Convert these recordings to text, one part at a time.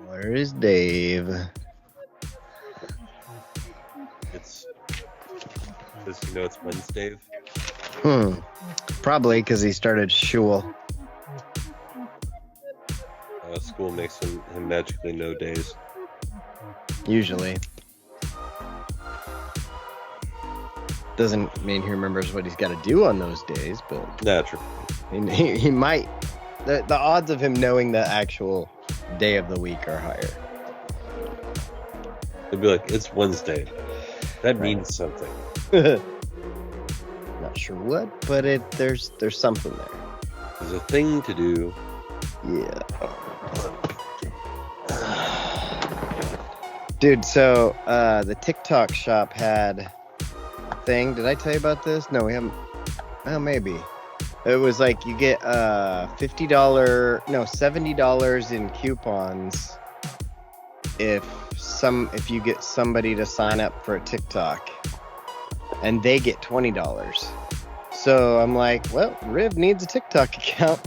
Where is Dave? It's because it's Wednesday. Probably because he started shul. School makes him magically know days. Usually. Doesn't mean he remembers what he's got to do on those days, but Naturally. he might. The odds of him knowing the actual day of the week are higher. They'd be like, it's Wednesday. That means something. Not sure what, but there's something there. There's a thing to do. Yeah. Dude, so the TikTok shop had a thing. Did I tell you about this? No, we haven't. Oh, maybe. It was like you get $70 in coupons if you get somebody to sign up for a TikTok, and they get $20. So I'm like, well, Riv needs a TikTok account.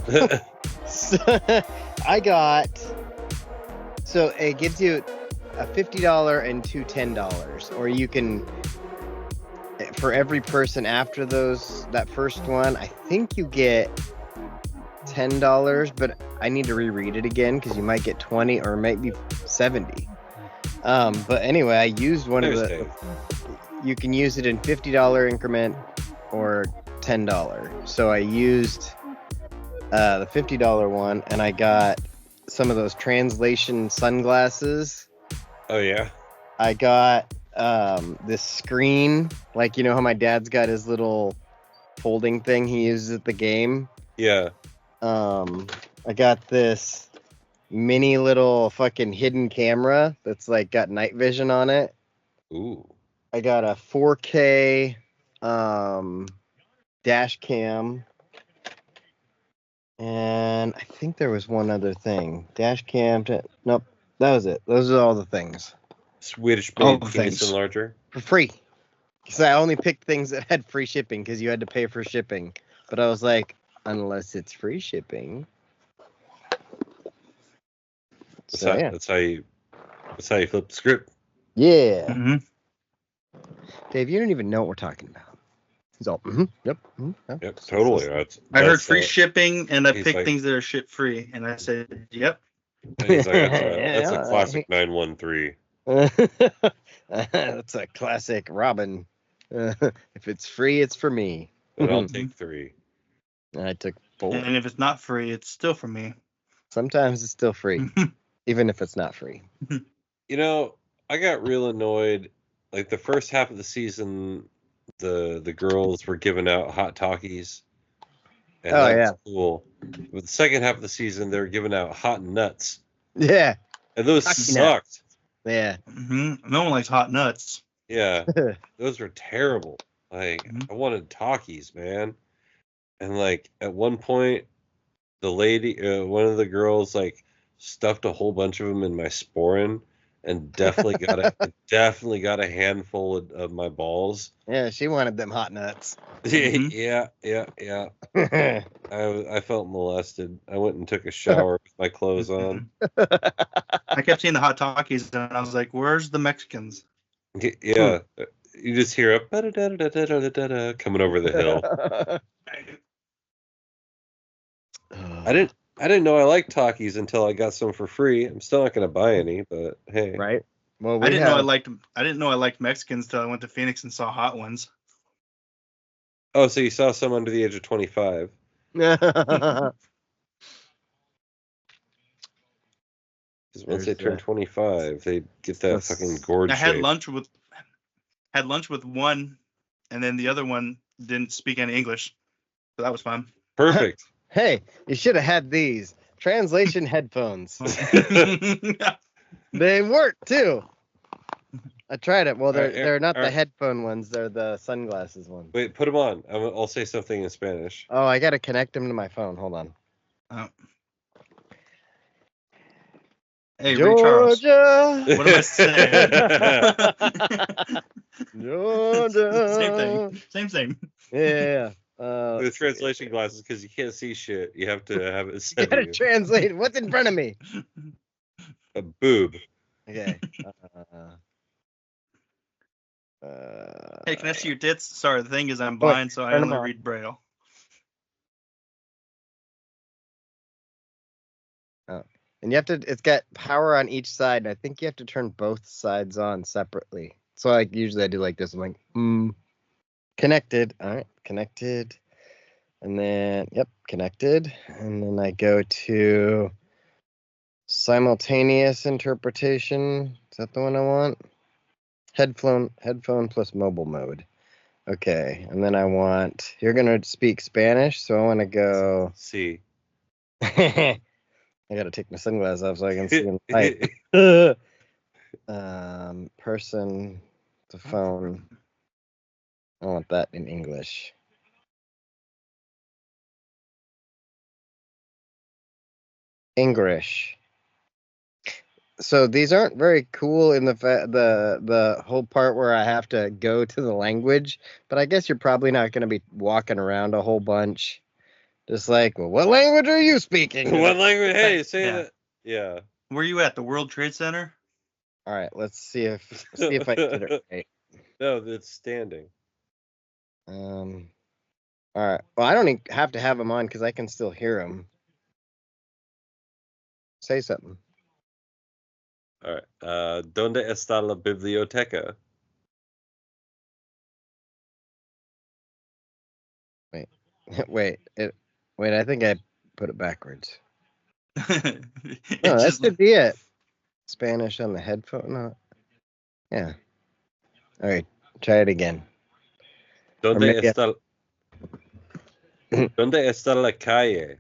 So it gives you a $50 and two $10, or you can, for every person after that first one, I think you get $10, but I need to reread it again because you might get 20 or maybe 70. But anyway, I used one of the. You can use it in $50 increment or $10. So I used the $50 one, and I got some of those translation sunglasses. Oh yeah. I got this screen, like how my dad's got his little folding thing he uses at the game. Yeah. I got this mini little fucking hidden camera that's like got night vision on it. Ooh. I got a 4K dash cam. And I think there was one other thing. Dash cam. Nope. That was it. Those are all the things. Swedish All made the penis things. enlarger. For free. Because I only picked things that had free shipping because you had to pay for shipping. But I was like, unless it's free shipping. That's how you flip the script. Yeah. Mm-hmm. Dave, you don't even know what we're talking about. He's all, yep. Yep, totally. I heard free shipping, and I picked like, things that are ship free, and I said, "Yep." And he's like, that's a classic 913. That's a classic Robin. If it's free, it's for me. And I'll take 3. I took 4. And if it's not free, it's still for me. Sometimes it's still free, even if it's not free. I got real annoyed. Like the first half of the season, the girls were giving out hot Takis. And that was cool. But the second half of the season, they were giving out hot nuts. Yeah. And those sucked. Yeah. Mm-hmm. No one likes hot nuts. Yeah. Those were terrible. Like, I wanted Takis, man. And like at one point, the lady, one of the girls, like stuffed a whole bunch of them in my sporin, and definitely got a handful of my balls. Yeah, she wanted them hot nuts. Yeah. I felt molested. I went and took a shower with my clothes on. I kept seeing the hot Takis, and I was like, "Where's the Mexicans?" Yeah, you just hear a da-da-da-da-da-da-da coming over the hill. I didn't know I liked Takis until I got some for free. I'm still not going to buy any, but hey. Right. Well, I didn't know I liked Mexicans till I went to Phoenix and saw hot ones. Oh, so you saw some under the age of 25. Because once they turn 25, they get that fucking gourd shape. I had lunch with one, and then the other one didn't speak any English, so that was fun. Perfect. Hey, you should have had these translation headphones. They work too. I tried it. Well, they're not the headphone ones. They're the sunglasses ones. Wait, put them on. I'll say something in Spanish. Oh, I got to connect them to my phone. Hold on. Oh. Hey, Georgia. Ray Charles. What am I saying? Georgia. Same thing. Yeah. The translation glasses, because you can't see shit. You have to have it. You gotta translate what's in front of me. A boob. Okay. Hey, can I see your tits? Sorry, the thing is I'm wait, blind, so I turn 'em only on. read Braille. And you have to. It's got power on each side. And I think you have to turn both sides on separately. So like usually I do like this. I'm like, connected. All right, connected. And then, yep, connected. And then I go to simultaneous interpretation. Is that the one I want? Headphone plus mobile mode. Okay. And then I want, you're going to speak Spanish. So I want to go. See. I got to take my sunglasses off so I can see in the light. Person, the phone. I want that in English. English. So these aren't very cool in the whole part where I have to go to the language, but I guess you're probably not going to be walking around a whole bunch. Just like, well, what language are you speaking? What language? Hey, say Yeah. that. Yeah. Where you at? The World Trade Center? All right, let's see if I get it right. No, that's standing. All right. Well, I don't even have to have them on because I can still hear them. Say something. All right. ¿Dónde está la biblioteca? Wait, I think I put it backwards. It No, that just should be it. Spanish on the headphone. No. Yeah. All right, try it again. Or ¿Dónde maybe está? ¿Dónde está la calle?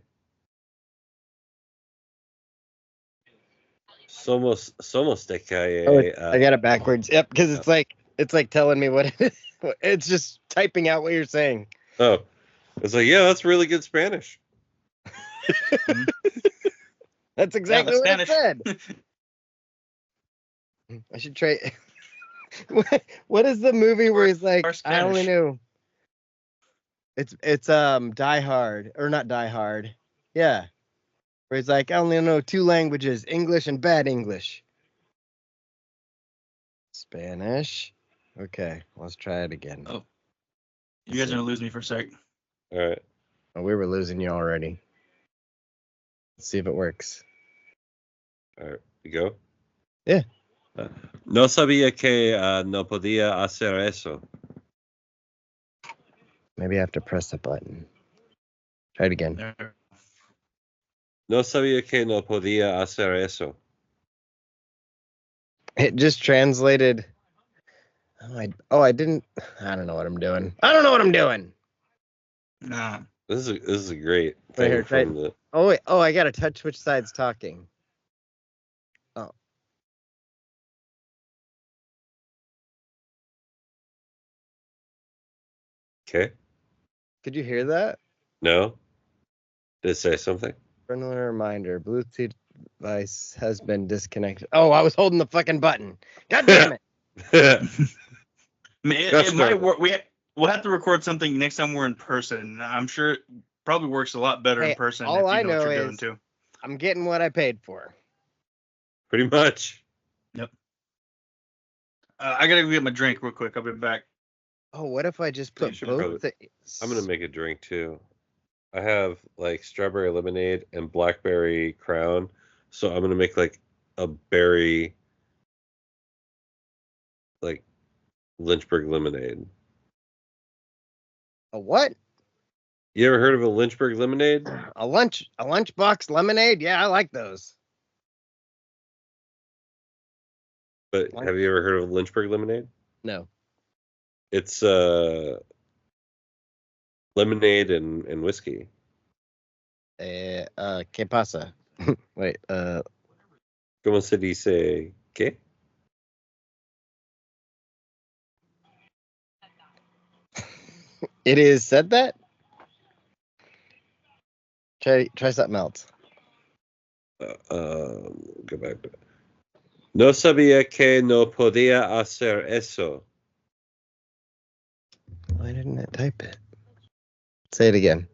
Somos de calle. I got it backwards. Yep, because it's like telling me what it is. It's just typing out what you're saying. Oh, it's like, yeah, that's really good Spanish. That's exactly Yeah, what Spanish. it said. I should try. What is the movie where he's like, I only Spanish. knew. It's Die Hard, or not Die Hard. Yeah. Where he's like, I only know 2 languages, English and bad English. Spanish. Okay, let's try it again. Oh. You guys are gonna lose me for a sec. All right. Oh, we were losing you already. Let's see if it works. All right. You go. Yeah. No sabía que no podía hacer eso. Maybe I have to press the button. Try it again. There. No sabía que no podía hacer eso. It just translated. I didn't. I don't know what I'm doing. Nah. This is a great Right thing here, from the. Oh wait. Oh, I gotta touch which side's talking. Oh. Okay. Could you hear that? No. Did it say something? Friendly reminder: Bluetooth device has been disconnected. Oh, I was holding the fucking button. God damn it! It might work. We'll have to record something next time we're in person. I'm sure it probably works a lot better Hey, in person all if you I know what know you're doing is- too. I'm getting what I paid for. Pretty much. Yep. I gotta go get my drink real quick. I'll be back. Oh, what if I just You put should both? probably- I'm gonna make a drink too. I have like strawberry lemonade and blackberry crown, so I'm gonna make like a berry, like Lynchburg lemonade. A what? You ever heard of a Lynchburg lemonade? A lunchbox lemonade? Yeah, I like those. But Lunch- have you ever heard of Lynchburg lemonade? No. It's lemonade and whiskey. ¿Qué pasa? Wait, ¿Cómo se dice qué? it is said that? Try something else. Go back. No sabía que no podía hacer eso. Why didn't it type it? Say it again.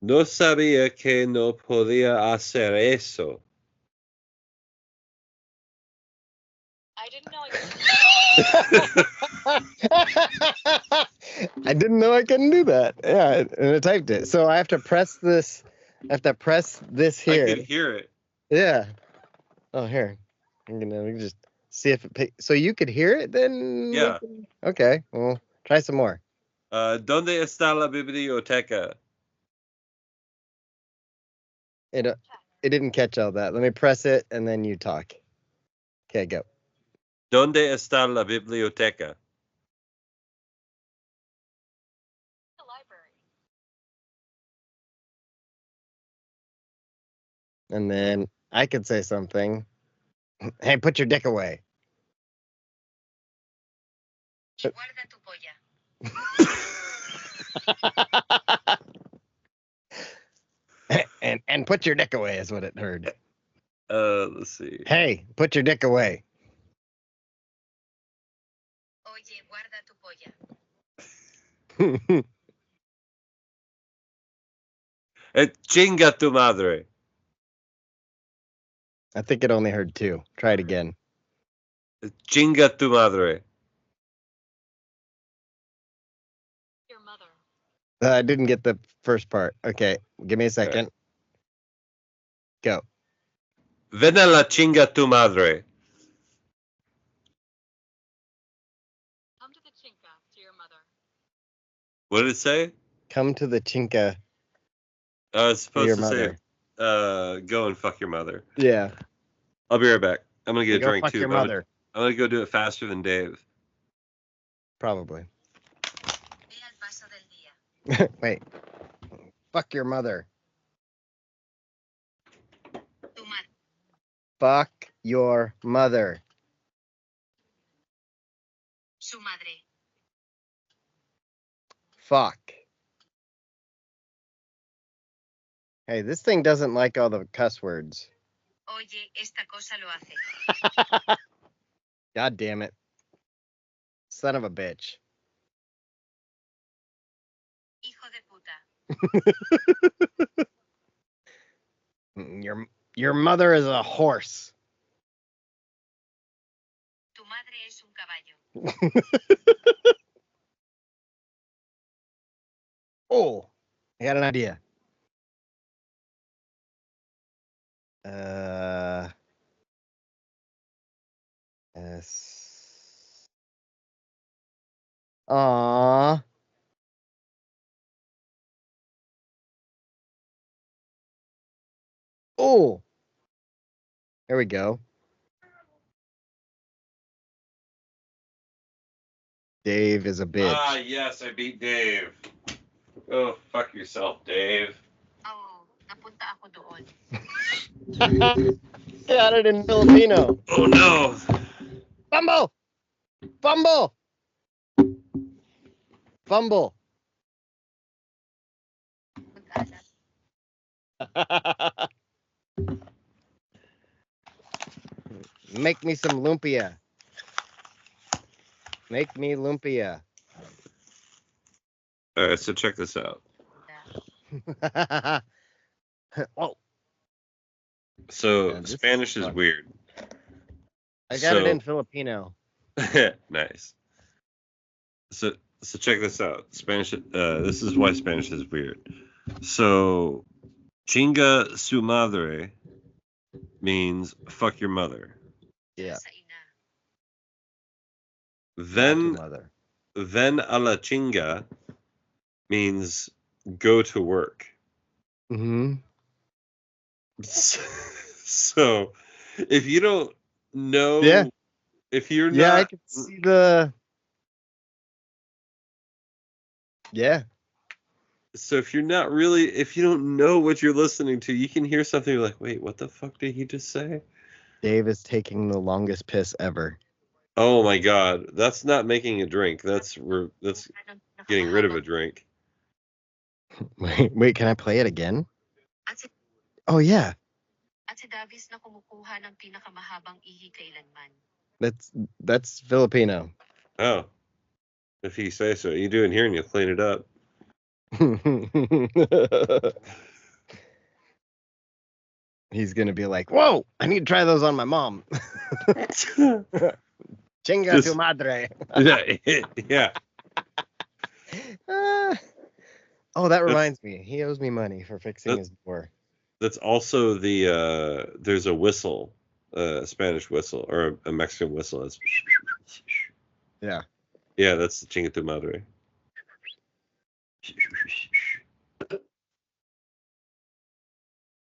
No sabía que no podía hacer eso. I didn't know I couldn't do that. Yeah, and I typed it. So I have to press this. I have to press this here. I could hear it. Yeah. Oh, here. We can just see if it. So you could hear it then? Yeah. Okay. Well, try some more. ¿Dónde está la biblioteca? It didn't catch all that. Let me press it and then you talk. Okay, go. ¿Dónde está la biblioteca? The library. And then I could say something. Hey, put your dick away. Y guarda tu polla. and put your dick away is what it heard. Let's see. Hey, put your dick away. Oye, guarda tu polla. Chinga tu madre. I think it only heard two. Try it again. Chinga tu madre. Your mother. I didn't get the first part. Okay, give me a second. Go. Ven a la chinga tu madre. Come to the chinka to your mother. What did it say? Come to the chinka. I was supposed your to mother. say, go and fuck your mother. Yeah. I'll be right back. I'm gonna get a Go drink fuck too. your but I'm mother. gonna go do it faster than Dave. Probably. Ve al paso del día. Wait. Fuck your mother. Tu madre. Fuck your mother. Su madre. Fuck. Hey, this thing doesn't like all the cuss words. Oye, esta cosa lo hace. God damn it. Son of a bitch. Hijo de puta. Your mother is a horse. Tu madre es un caballo. Oh, I got an idea. S. Aww. Oh. There we go. Dave is a bitch. Ah, yes, I beat Dave. Go fuck yourself, Dave. Oo, napunta ako doon. Got it in Filipino. Oh no. Fumble! Fumble! Fumble! Mag-alat. Make me some lumpia. Make me lumpia. All right, so check this out. Oh, So Yeah, this Spanish is sucks. weird. I got it So- in Filipino. Nice. So check this out. Spanish. This is why Spanish is weird. So, chinga su madre means fuck your mother. Yeah. Sa ina. Then Mother. a la chinga means go to work. Mm-hmm. So, if you don't know, Yeah. if you're Yeah, I not, can see the. Yeah. so if you're not really, if you don't know what you're listening to, you can hear something you're like, wait, what the fuck did he just say? Dave is taking the longest piss ever. Oh my god, that's not making a drink. That's getting rid of a drink. Wait, can I play it again? At si, Oh yeah, at si Davis na kumukuha ng pinakamahabang ihi kailanman. that's Filipino. Oh, if you say so, you do it here and you clean it up. He's gonna be like, "Whoa, I need to try those on my mom." Chinga tu madre. Yeah. Oh, that reminds me. He owes me money for fixing that- his door. That's also the there's a whistle, a Spanish whistle or a Mexican whistle. That's Yeah. yeah, that's the chinga tu madre.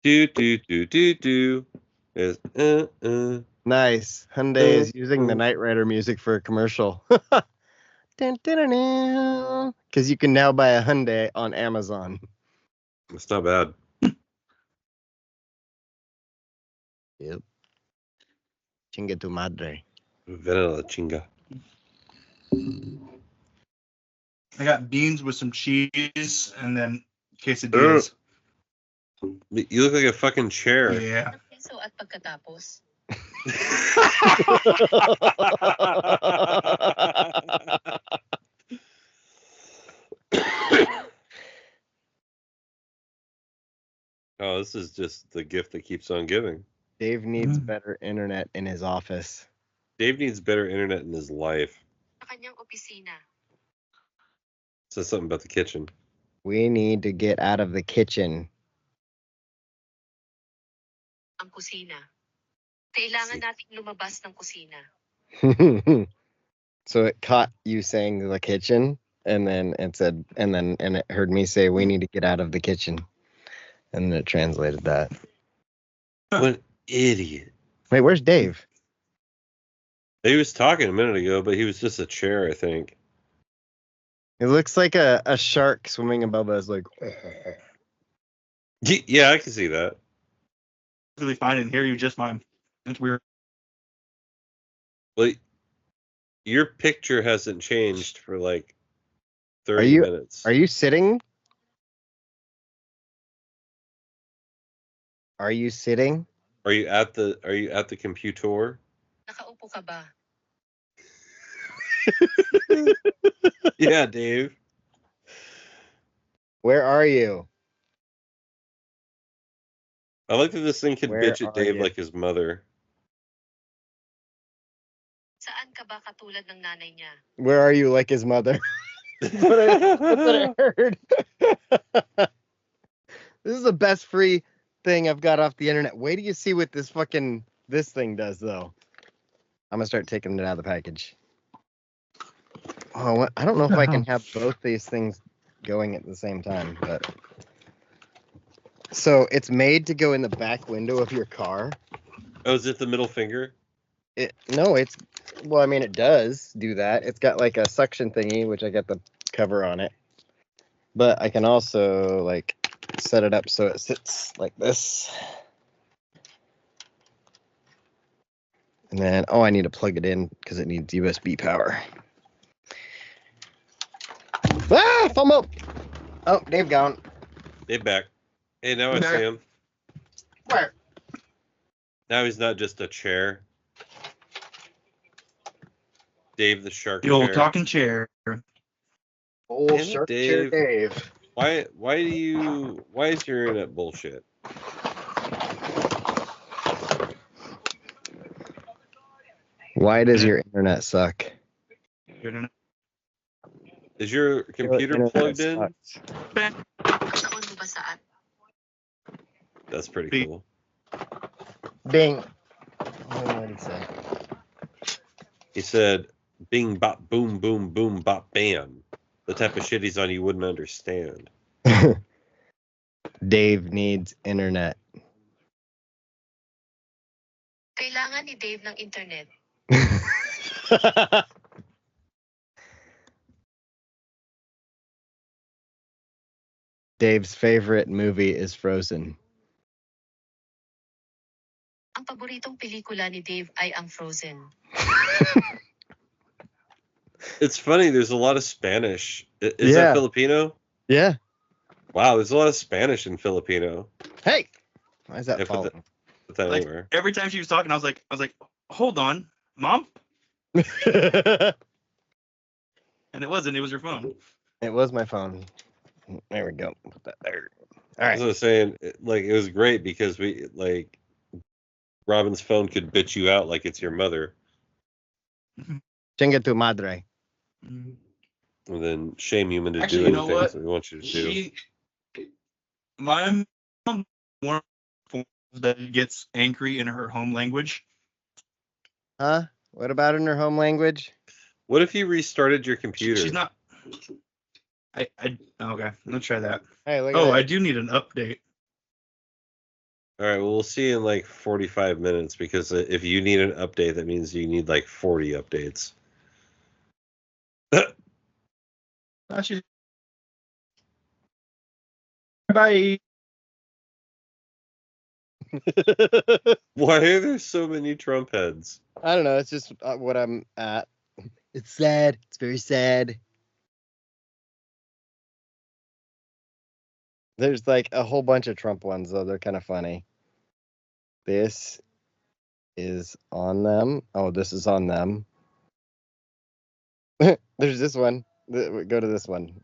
Do do do do do. Is Nice. Hyundai is using the Knight Rider music for a commercial. Because you can now buy a Hyundai on Amazon. It's not bad. Yep. Chinga tu madre. Vanilla chinga. I got beans with some cheese and then quesadillas. You look like a fucking chair. Yeah. Piso at pagkatapos. Oh, this is just the gift that keeps on giving. Dave needs better internet in his office. Dave needs better internet in his life. Sa kanyang opisina. Says something about the kitchen. We need to get out of the kitchen. Ang kusina. Kailangan nating lumabas ng kusina. So it caught you saying the kitchen, and then it said, and it heard me say, we need to get out of the kitchen. And then it translated that. What an idiot. Wait, where's Dave? He was talking a minute ago, but he was just a chair, I think. It looks like a shark swimming above us, like. Yeah, I can see that. Really fine and hear you just fine. It's weird. Well, your picture hasn't changed for like 30 minutes. Are you sitting? Are you sitting? Are you at the computer? Nakaupo ka ba? Yeah, Dave. Where are you? I like that this thing can Where bitch at are Dave you? like his mother. Saan ka ba katulad ng nanay niya? Where are you like his mother? That's what I heard. This is the best free thing I've got off the internet. Wait till you see what this thing does, though. I'm gonna start taking it out of the package. Oh, I don't know if I can have both these things going at the same time, but so it's made to go in the back window of your car. Oh, is it the middle finger? No, well, I mean, it does do that. It's got like a suction thingy, which I got the cover on it. But I can also like set it up so it sits like this. And then, I need to plug it in because it needs USB power. Ah, FOMO! Oh, Dave gone. Dave back. Hey, now I see him. Where? Now he's not just a chair. Dave the shark The old chair. talking chair. Old Damn it, shark chair Dave. Why is your internet bullshit? Why does your internet suck? Is your computer Internet plugged in? sucks. Taon mo ba saan? That's pretty Bing. cool. Bing. What did he say? He said, bing, bop, boom, boom, boom, bop, bam. The type of shit he's on you wouldn't understand. Dave needs internet. Kailangan ni Dave ng internet. Dave's favorite movie is Frozen. Ang paboritong pelikula ni Dave ay ang Frozen. It's funny, there's a lot of Spanish. Is Yeah. that Filipino? Yeah. Wow, there's a lot of Spanish in Filipino. Hey, why is that Yeah, falling? Put that Like, anywhere. every time she was talking, I was like, hold on, Mom? And it wasn't. It was your phone. It was my phone. There we go. Put that there. All As I right. was saying, it was great because Robin's phone could bitch you out like it's your mother. Chinga tu madre. And then shame human to Actually, do you know anything what? that we want you to do. My mom one that gets angry in her home language. Huh? What about in her home language? What if you restarted your computer? She's not. Okay. Let's try that. Hey, look at Oh, I that. do need an update. All right, well, we'll see in like 45 minutes because if you need an update, that means you need like 40 updates. Actually, bye. Why are there so many Trump heads? I don't know. It's just what I'm at. It's sad. It's very sad. There's like a whole bunch of Trump ones, though. They're kind of funny. This is on them. Oh, this is on them. There's this one. Go to this one.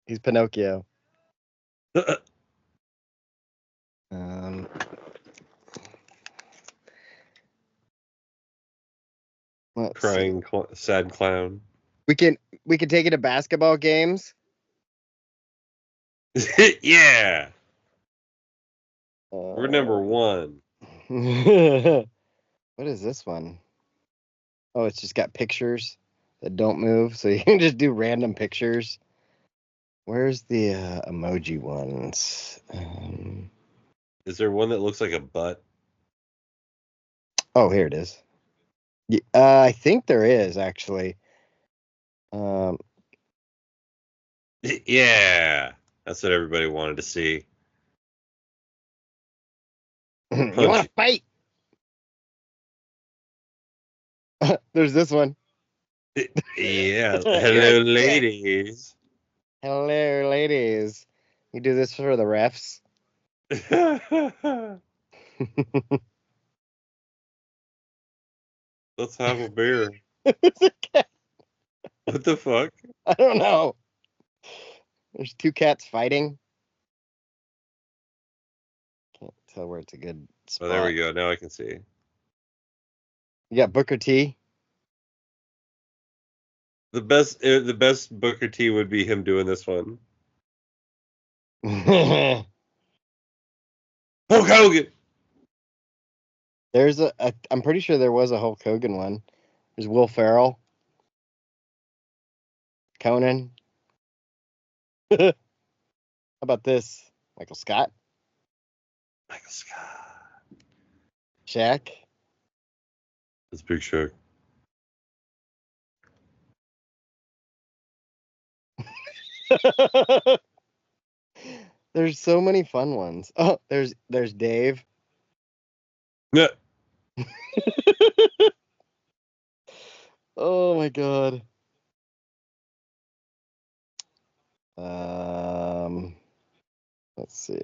He's Pinocchio. Let's see. Crying, sad clown. We can take it to basketball games. Yeah, we're number one. What is this one? Oh, it's just got pictures that don't move, so you can just do random pictures. Where's the emoji ones? Is there one that looks like a butt? Oh, here it is. I think there is actually. Yeah, that's what everybody wanted to see. You want to fight? There's this one. Yeah, hello, ladies. Hello, ladies. You do this for the refs. Let's have a beer. It's a cat. What the fuck? I don't know. There's two cats fighting. Can't tell where it's a good spot. Oh, there we go. Now I can see. You got Booker T. The best Booker T would be him doing this one. There's Hulk Hogan. I'm pretty sure there was a Hulk Hogan one. There's Will Ferrell. Conan. How about this? Michael Scott. Michael Scott. Shaq. That's Big Shaq. There's so many fun ones. Oh, there's Dave. Yeah. Oh my god. Let's see.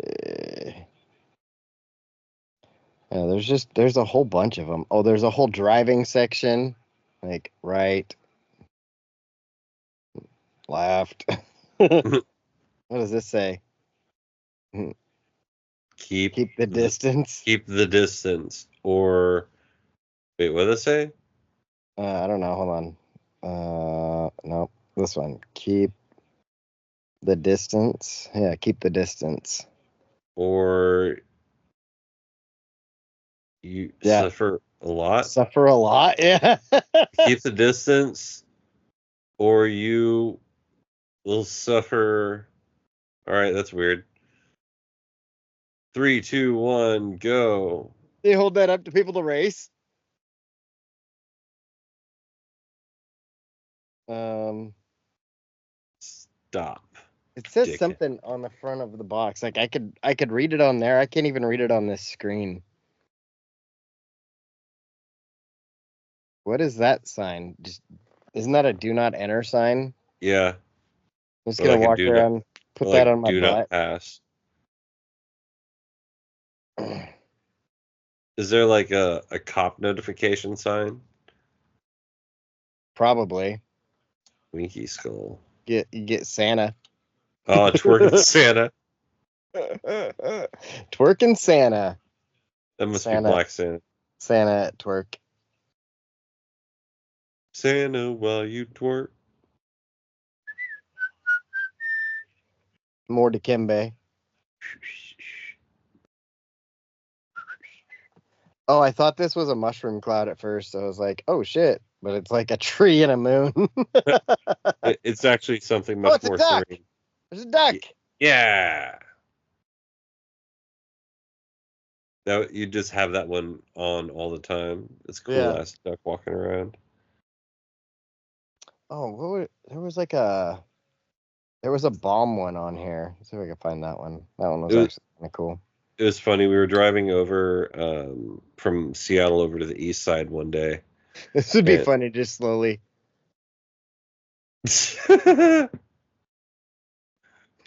Yeah, there's a whole bunch of them. Oh, there's a whole driving section, like right, left. What does this say? Keep the distance. Keep the distance. Or wait, what does it say? I don't know. Hold on. No, this one. Keep the distance. Yeah, keep the distance. Or you suffer a lot. Suffer a lot. Yeah. Keep the distance, or you will suffer. All right, that's weird. 3, 2, 1, go. They hold that up to people to race. Stop. It says Dickhead. something on the front of the box. Like I could read it on there. I can't even read it on this screen. What is that sign? Isn't that a do not enter sign? Yeah. I'm just gonna walk around, put that on my do butt. not pass. Is there like a cop notification sign? Probably. Winky skull. You get Santa. Oh, twerking Santa. Twerking Santa. That must Santa. be Black Santa. Santa at twerk. Santa while you twerk. More Dikembe. Oh, I thought this was a mushroom cloud at first. So I was like, oh shit. But it's like a tree and a moon. It's actually something Oh, much it's a more duck. serene. There's a duck. Yeah. That you just have that one on all the time. It's cool Yeah. ass duck walking around. Oh, there was like a bomb one on here. Let's see if I can find that one. That one was It was, actually kind of cool. it was funny. We were driving over from Seattle over to the east side one day. This would be And- funny, just slowly.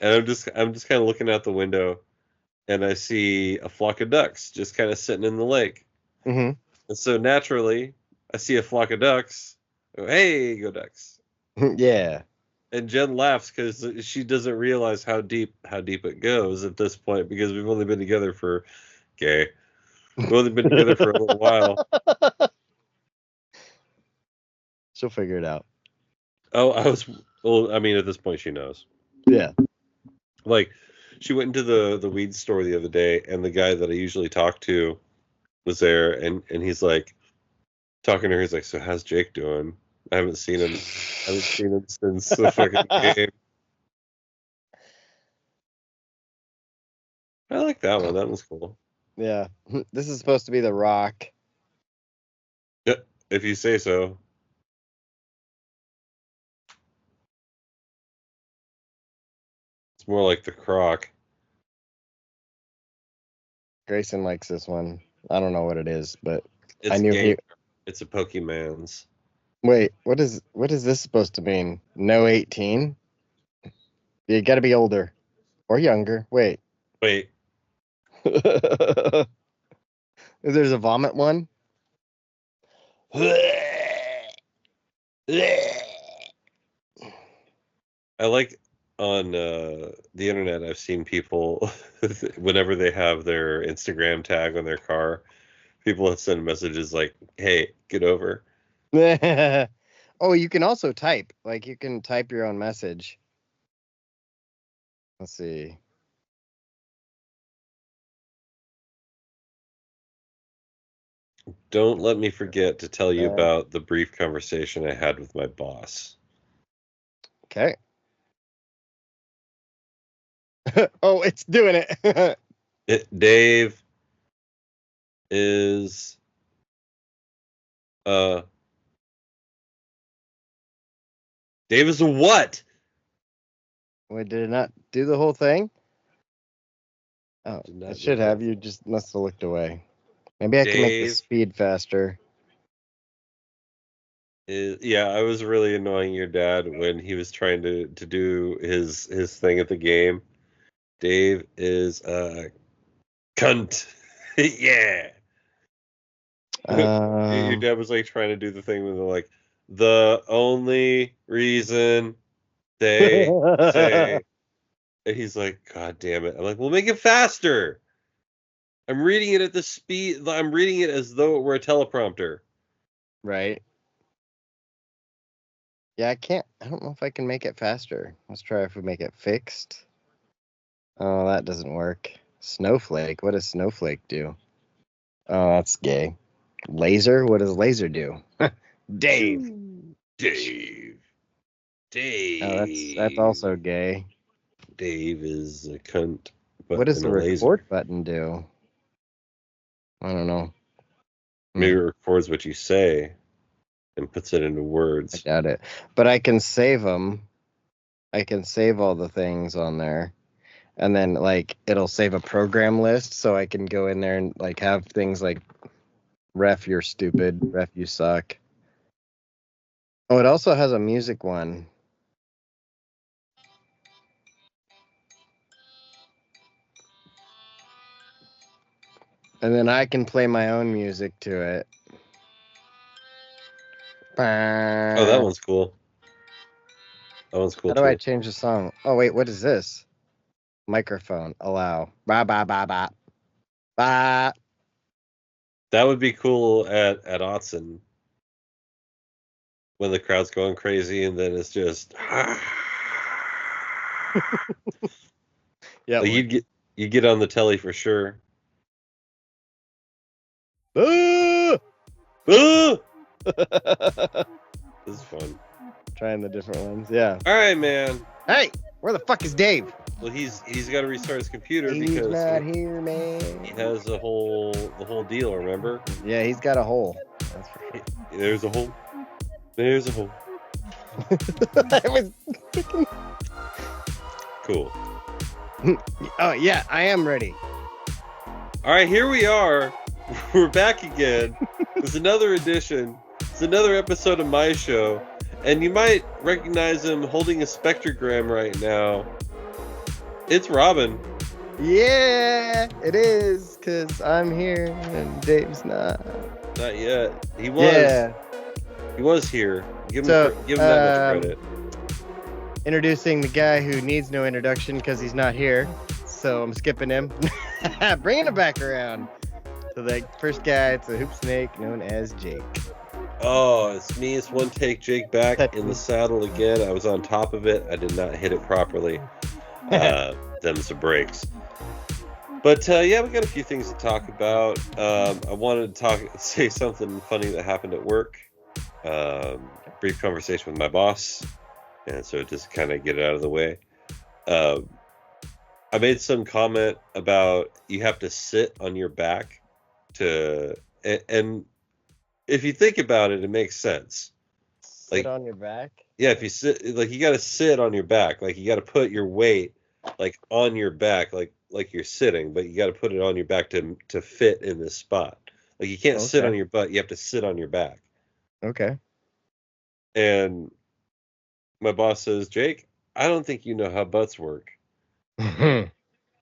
and I'm just kind of looking out the window, and I see a flock of ducks just kind of sitting in the lake. Hmm. And so naturally, I see a flock of ducks. Oh, hey, go ducks! Yeah. And Jen laughs because she doesn't realize how deep it goes at this point because we've only been together for We've only been together for a little while. She'll figure it out. Oh, I mean, at this point, she knows. Yeah. Like, she went into the weed store the other day, and the guy that I usually talk to was there, and he's like talking to her. He's like, "So how's Jake doing? I haven't seen him since the fucking game." I like that one. That was cool. Yeah. This is supposed to be The Rock. Yeah, if you say so. It's more like the Croc. Grayson likes this one. I don't know what it is, but It's I knew game. he. It's a Pokemon's. Wait, what is this supposed to mean? No 18? You got to be older or younger. Wait. Wait, There's a vomit one. I like on the internet. I've seen people whenever they have their Instagram tag on their car, people send messages like, "Hey, get over." Oh, you can also type. Like you can type your own message. Let's see. Don't let me forget to tell you about the brief conversation I had with my boss. Okay. Oh, it's doing it. Dave is uh Dave is a what? Wait, did it not do the whole thing? Oh, Did not it should do have. that. You just must have looked away. Maybe I can make the Dave speed faster. Yeah, I was really annoying your dad when he was trying to do his thing at the game. Dave is a cunt. Yeah. Your dad was like trying to do the thing where they're like, the only reason they say, and he's like, God damn it. I'm like, well, make it faster. I'm reading it at the speed. I'm reading it as though it were a teleprompter. Right. Yeah, I can't. I don't know if I can make it faster. Let's try if we make it fixed. Oh, that doesn't work. Snowflake. What does Snowflake do? Oh, that's gay. Laser. What does laser do? Dave. Dave. Oh, that's also gay. Dave is a cunt. But What does in the a record laser. button do? I don't know. Maybe it records what you say and puts it into I words. doubt it. But I can save them. I can save all the things on there. And then like it'll save a program list so I can go in there and like have things like ref you're stupid, ref you suck. Oh, it also has a music one. And then I can play my own music to it. Oh, that one's cool. That one's cool How do I too. change the song? Oh wait, what is this? Microphone. Allow. Ba ba ba ba. Ba. That would be cool at Autzen. when the crowd's going crazy, and then it's just Yeah. like you get on the telly for sure. Ah! Ah! This is fun. Trying the different ones. Yeah. All right, man. Hey, where the fuck is Dave? Well, he's got to restart his computer He's because not here, man. he has the whole deal. Remember? Yeah, he's got a hole. That's for sure. There's a hole. There's a hole. I was. Cool. Oh yeah, I am ready. All right, here we are. We're back again. It's another edition. It's another episode of my show, and you might recognize him holding a spectrogram right now. It's Robin. Yeah, it is, cause I'm here and Dave's not. Not yet. He was. Yeah. He was here. Give him So, that much credit. Introducing the guy who needs no introduction because he's not here, so I'm skipping him. Bringing him back around to the first guy. It's a hoop snake known as Jake. Oh, it's me. It's one take. Jake back in the saddle again. I was on top of it. I did not hit it properly. Them's the breaks. But yeah, we got a few things to talk about. I wanted to say something funny that happened at work. Brief conversation with my boss, and so just kind of get it out of the way. I made some comment about you have to sit on your back and if you think about it, it makes sense. Sit on your back? Yeah, if you sit, like you got to sit on your back, like you got to put your weight like on your back, like you're sitting, but you got to put it on your back to fit in this spot. Like you can't sit on your butt, you have to sit on your back. Okay. And my boss says, Jake, I don't think you know how butts work. To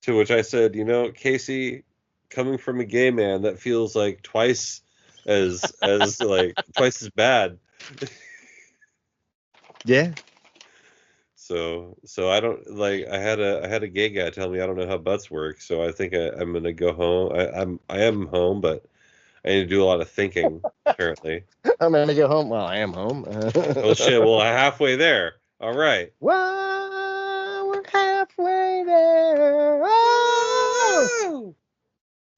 which I said, Casey, coming from a gay man, that feels like twice as like twice as bad. Yeah. So I don't like. I had a gay guy tell me I don't know how butts work. So I think I'm gonna go home. I am home, but I need to do a lot of thinking. Apparently. I'm gonna go home. Well, I am home. Oh shit! Well, I'm halfway there. All right. Well, we're halfway there. Oh!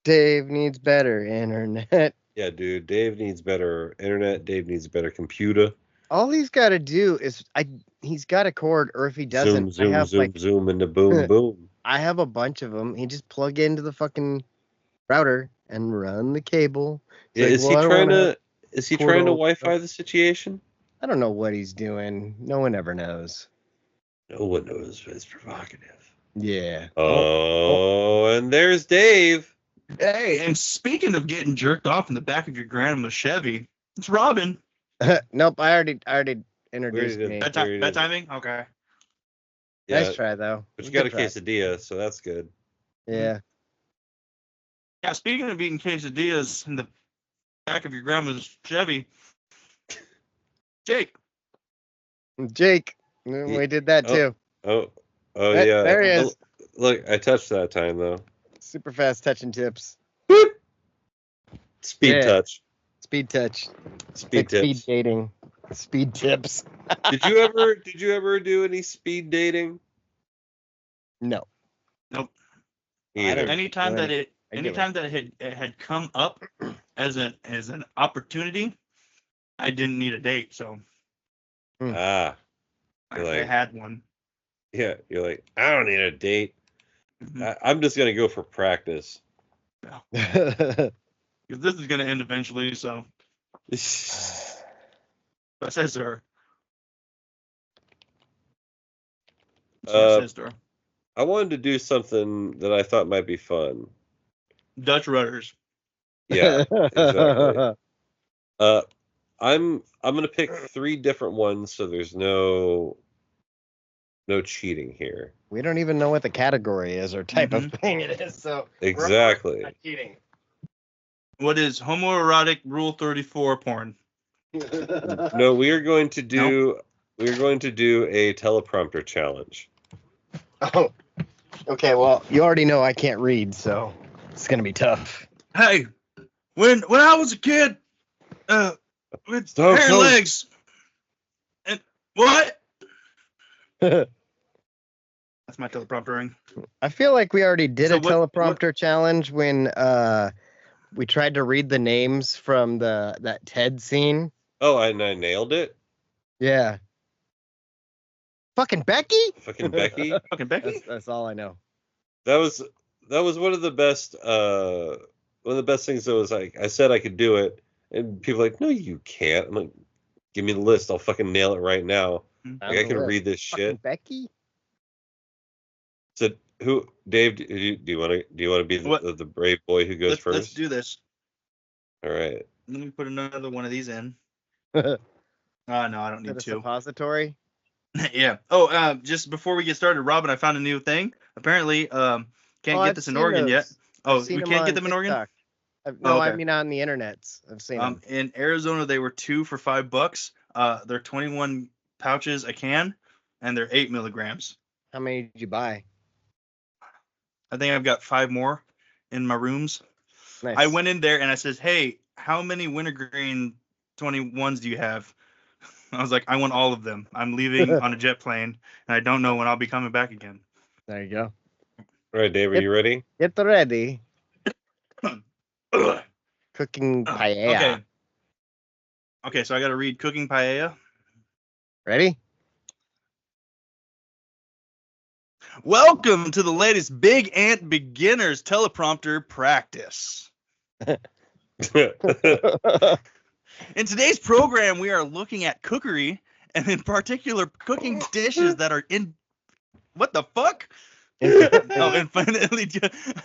Dave needs better internet. Yeah, dude. Dave needs better internet. Dave needs a better computer. All he's got to do is he's got a cord, or if he doesn't, Zoom, I have zoom, and the boom, boom. I have a bunch of them. He just plug into the fucking router and run the cable. Yeah, is he trying to Wi-Fi the situation? I don't know what he's doing. No one ever knows. No one knows. It's provocative. Yeah. And there's Dave. Hey, and speaking of getting jerked off in the back of your grandma's Chevy, it's Robin. Nope, I already introduced me. Bad timing? Okay. Yeah, Nice try though. But you got a quesadilla, so that's good. Yeah. Yeah, speaking of eating quesadillas in the back of your grandma's Chevy, Jake. We did that too. Oh, yeah. There he is. Look, I touched that time though. Super fast touching tips. Speed touch. Speed touch. Speed tips. Speed dating. Speed tips. Did you ever do any speed dating? No. Nope. Either. Anytime that it had come up as an opportunity, I didn't need a date, so I had one. Yeah, you're like, I don't need a date. Mm-hmm. I'm just gonna go for practice. Yeah. Because this is gonna end eventually, so. That says to her. Says to her. I wanted to do something that I thought might be fun. Dutch rudders. Yeah, exactly. I'm gonna pick 3 different ones, so there's no cheating here. We don't even know what the category is or type of thing it is, so exactly. Not cheating. What is homoerotic Rule 34 porn? No, we are going to do a teleprompter challenge. Oh, okay. Well, you already know I can't read, so it's gonna be tough. Hey, when I was a kid, with hair and legs, What? That's my teleprompter ring. I feel like we already did So a teleprompter challenge when we tried to read the names from that TED scene. Oh, and I nailed it. Yeah. Fucking Becky? Fucking Becky. Fucking Becky. That's all I know. That was one of the best things that was like, I said I could do it, and people were like, no, you can't. I'm like, give me the list, I'll fucking nail it right now. Like, I can read this shit. Fucking Becky? So who, Dave, do you want to be the brave boy who goes first? Let's do this. All right. Let me put another one of these in. No, I don't need a to. Suppository? Yeah. Oh, just before we get started, Robin, I found a new thing. Apparently, can't get this in Oregon yet. Oh, we can't get them in Oregon? No, I mean on the internet. I've seen them. In Arizona, they were 2 for $5. They're 21 pouches a can, and they're 8 milligrams. How many did you buy? I think I've got 5 more in my rooms. Nice. I went in there and I says, hey, how many wintergreen 21s do you have? I was like, I want all of them. I'm leaving on a jet plane, and I don't know when I'll be coming back again. There you go. All right, Dave, are you ready? Get ready. Cooking paella. Okay, so I got to read cooking paella. Ready? Welcome to the latest Big Ant Beginners teleprompter practice. In today's program, we are looking at cookery, and in particular, cooking dishes that are in... What the fuck? Infinitely...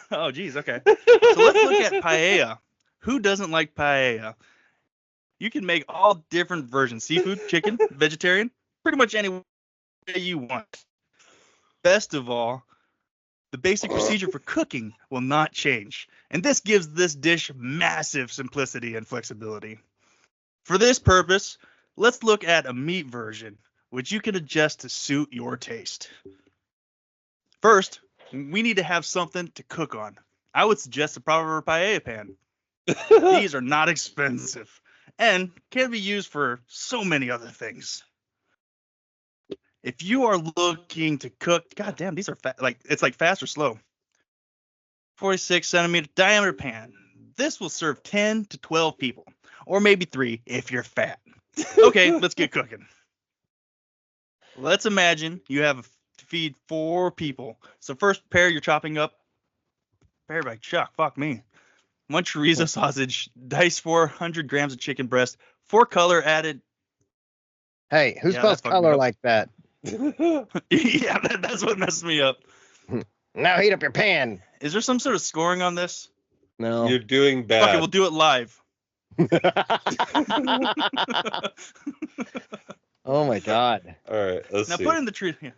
Oh, geez, okay. So let's look at paella. Who doesn't like paella? You can make all different versions. Seafood, chicken, vegetarian, pretty much any way you want. Best of all, the basic procedure for cooking will not change, and this gives this dish massive simplicity and flexibility. For this purpose, let's look at a meat version, which you can adjust to suit your taste. First, we need to have something to cook on. I would suggest a proper paella pan. These are not expensive and can be used for so many other things. If you are looking to cook, goddamn, these are it's like fast or slow. 46 centimeter diameter pan. This will serve 10 to 12 people, or maybe 3 if you're fat. Okay, let's get cooking. Let's imagine you have to feed 4 people. So first, prepare your chopping up. Prepare by chuck, fuck me. 1 chorizo sausage, dice 400 grams of chicken breast, 4 color added. Hey, who spells color like that? Yeah, that's what messed me up. Now heat up your pan. Is there some sort of scoring on this? No. You're doing bad. Okay, we'll do it live. Oh my god. All right, let's see. Now put in the tree. Yeah.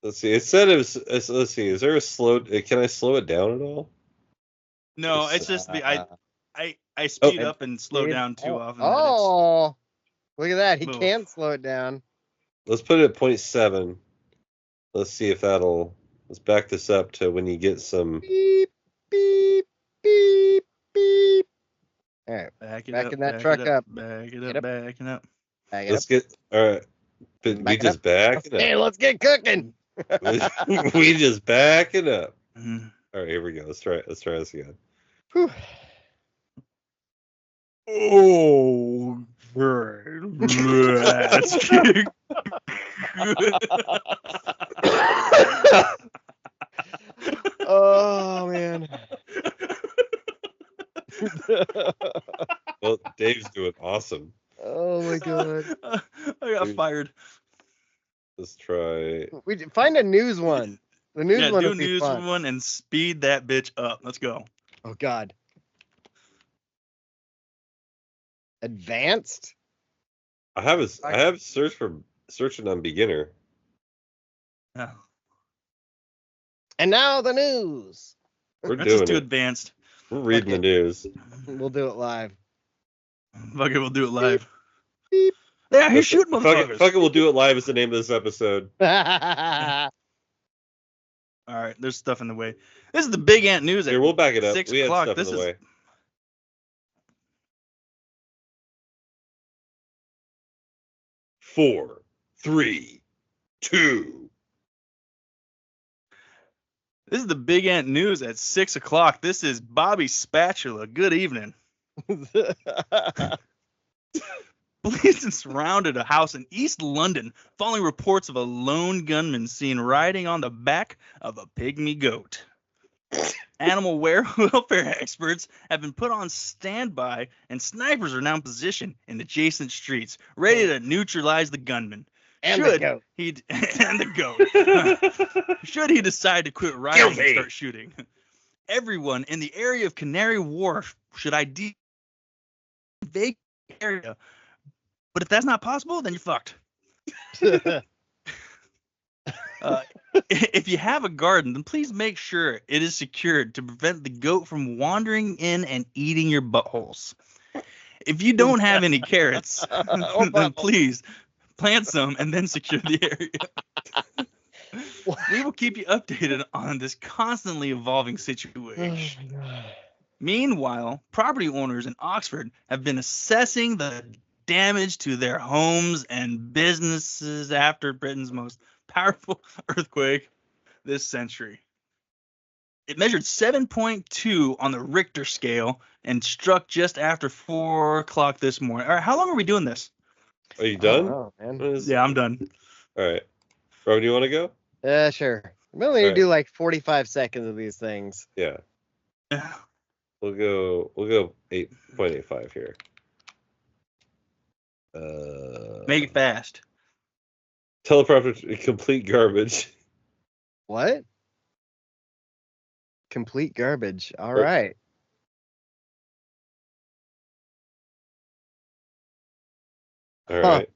Let's see. It said it was. Let's see. Is there a slow? Can I slow it down at all? No, it's just I speed up and slow down too often. Oh, look at that. He Move. can't slow it down. Let's put it at 0.7. Let's see if that'll. Let's back this up to when you get some. Beep, beep, beep, beep. All right. Backing that truck up. Back it Get up, up. backing up. Back it Let's up. get. All right. But we Back it just up. back it Hey, up. let's get cooking. We just back it up. Mm-hmm. All right, here we go. Let's try this again. Whew. Oh, that's good. Oh man. Well, Dave's doing awesome. Oh my god. I got fired. Let's try. We find a news one. The news one do would be news fun. one and speed that bitch up. Let's go. Oh god. Advanced? I have searching on beginner. Yeah. And now the news. We're Let's doing just do it. advanced. We're reading the news. We'll do it live. Fuck it, we'll do it live. Beep. Yeah, he's shooting Fuck motherfuckers. it, we'll do it live is the name of this episode. All right, there's stuff in the way. This is the Big Ant News at Here, we'll back it up. 6 We had o'clock. stuff This in the is way. 3, 2. This is the Big Ant News at 6 o'clock. This is Bobby Spatula. Good evening. Police have surrounded a house in East London following reports of a lone gunman seen riding on the back of a pygmy goat. Animal welfare experts have been put on standby, and snipers are now in position in adjacent streets, ready to neutralize the gunman. And the goat. And the goat. Should he decide to quit riding and start shooting? Everyone in the area of Canary Wharf should ID vacant area. But if that's not possible, then you're fucked. If you have a garden, then please make sure it is secured to prevent the goat from wandering in and eating your buttholes. If you don't have any carrots, then please plant some and then secure the area. We will keep you updated on this constantly evolving situation. Meanwhile, property owners in Oxford have been assessing the damage to their homes and businesses after Britain's most powerful earthquake this century. It measured 7.2 on the Richter scale and struck just after 4 o'clock this morning. All right, how long are we doing this? Are you done? Oh, man. Yeah, I'm done. All right. Rob, do you want to go? Sure. We only need to do like 45 seconds of these things. Yeah. We'll go 8.85 here. Make it fast. Teleprompter complete garbage. What? Complete garbage. All right. All right.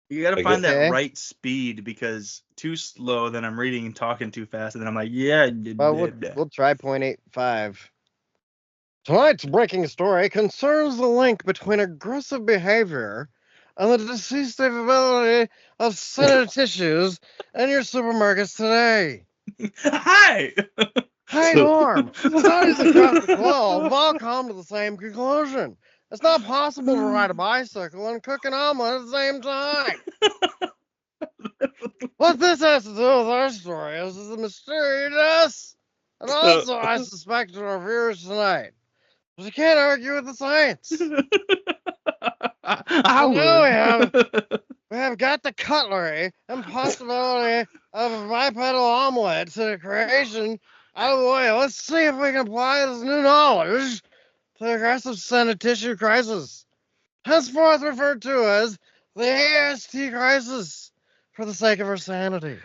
You got to I find guess- that right speed, because too slow, then I'm reading and talking too fast, and then I'm like, yeah. Well, we'll try 0.85. Tonight's breaking story concerns the link between aggressive behavior and the deceased availability of Senate tissues in your supermarkets today. Hi. Hey, Norm. Studies across the globe have all come to the same conclusion. It's not possible to ride a bicycle and cook an omelet at the same time. What this has to do with our story is the mysterious, and also I suspect to our viewers tonight. But you can't argue with the science. We have got the cutlery and possibility of a bipedal omelet to the creation out of the way. Let's see if we can apply this new knowledge to the aggressive Senate tissue crisis, henceforth referred to as the AST crisis, for the sake of our sanity.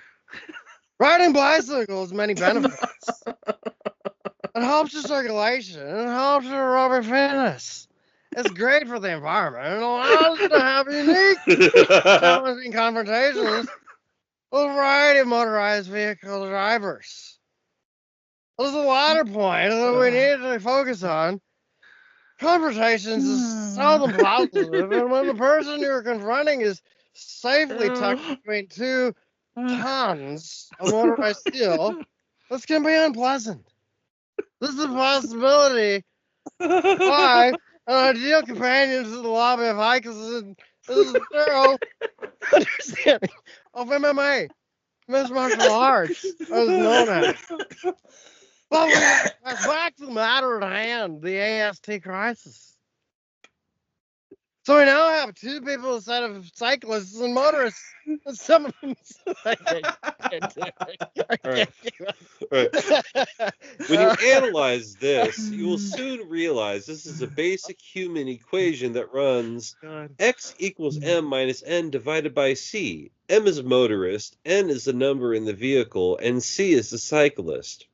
Riding bicycles has many benefits. It helps your circulation, and it helps your rubber fitness. It's great for the environment, and allows you to have unique, challenging confrontations with a variety of motorized vehicle drivers. This is the latter point that we need to focus on. Confrontations is seldom positive, and when the person you're confronting is safely tucked between 2 tons of motorized steel, this can be unpleasant. This is a possibility why an ideal companion to the lobby of hikers is a thorough understanding of MMA, mixed martial arts, as known as. But back to the matter at hand, the AST crisis. So we now have 2 people instead of cyclists and motorists. And some of them. Right. When you analyze this, you will soon realize this is a basic human equation that runs x equals m minus n divided by c. M is a motorist, n is the number in the vehicle, and c is the cyclist.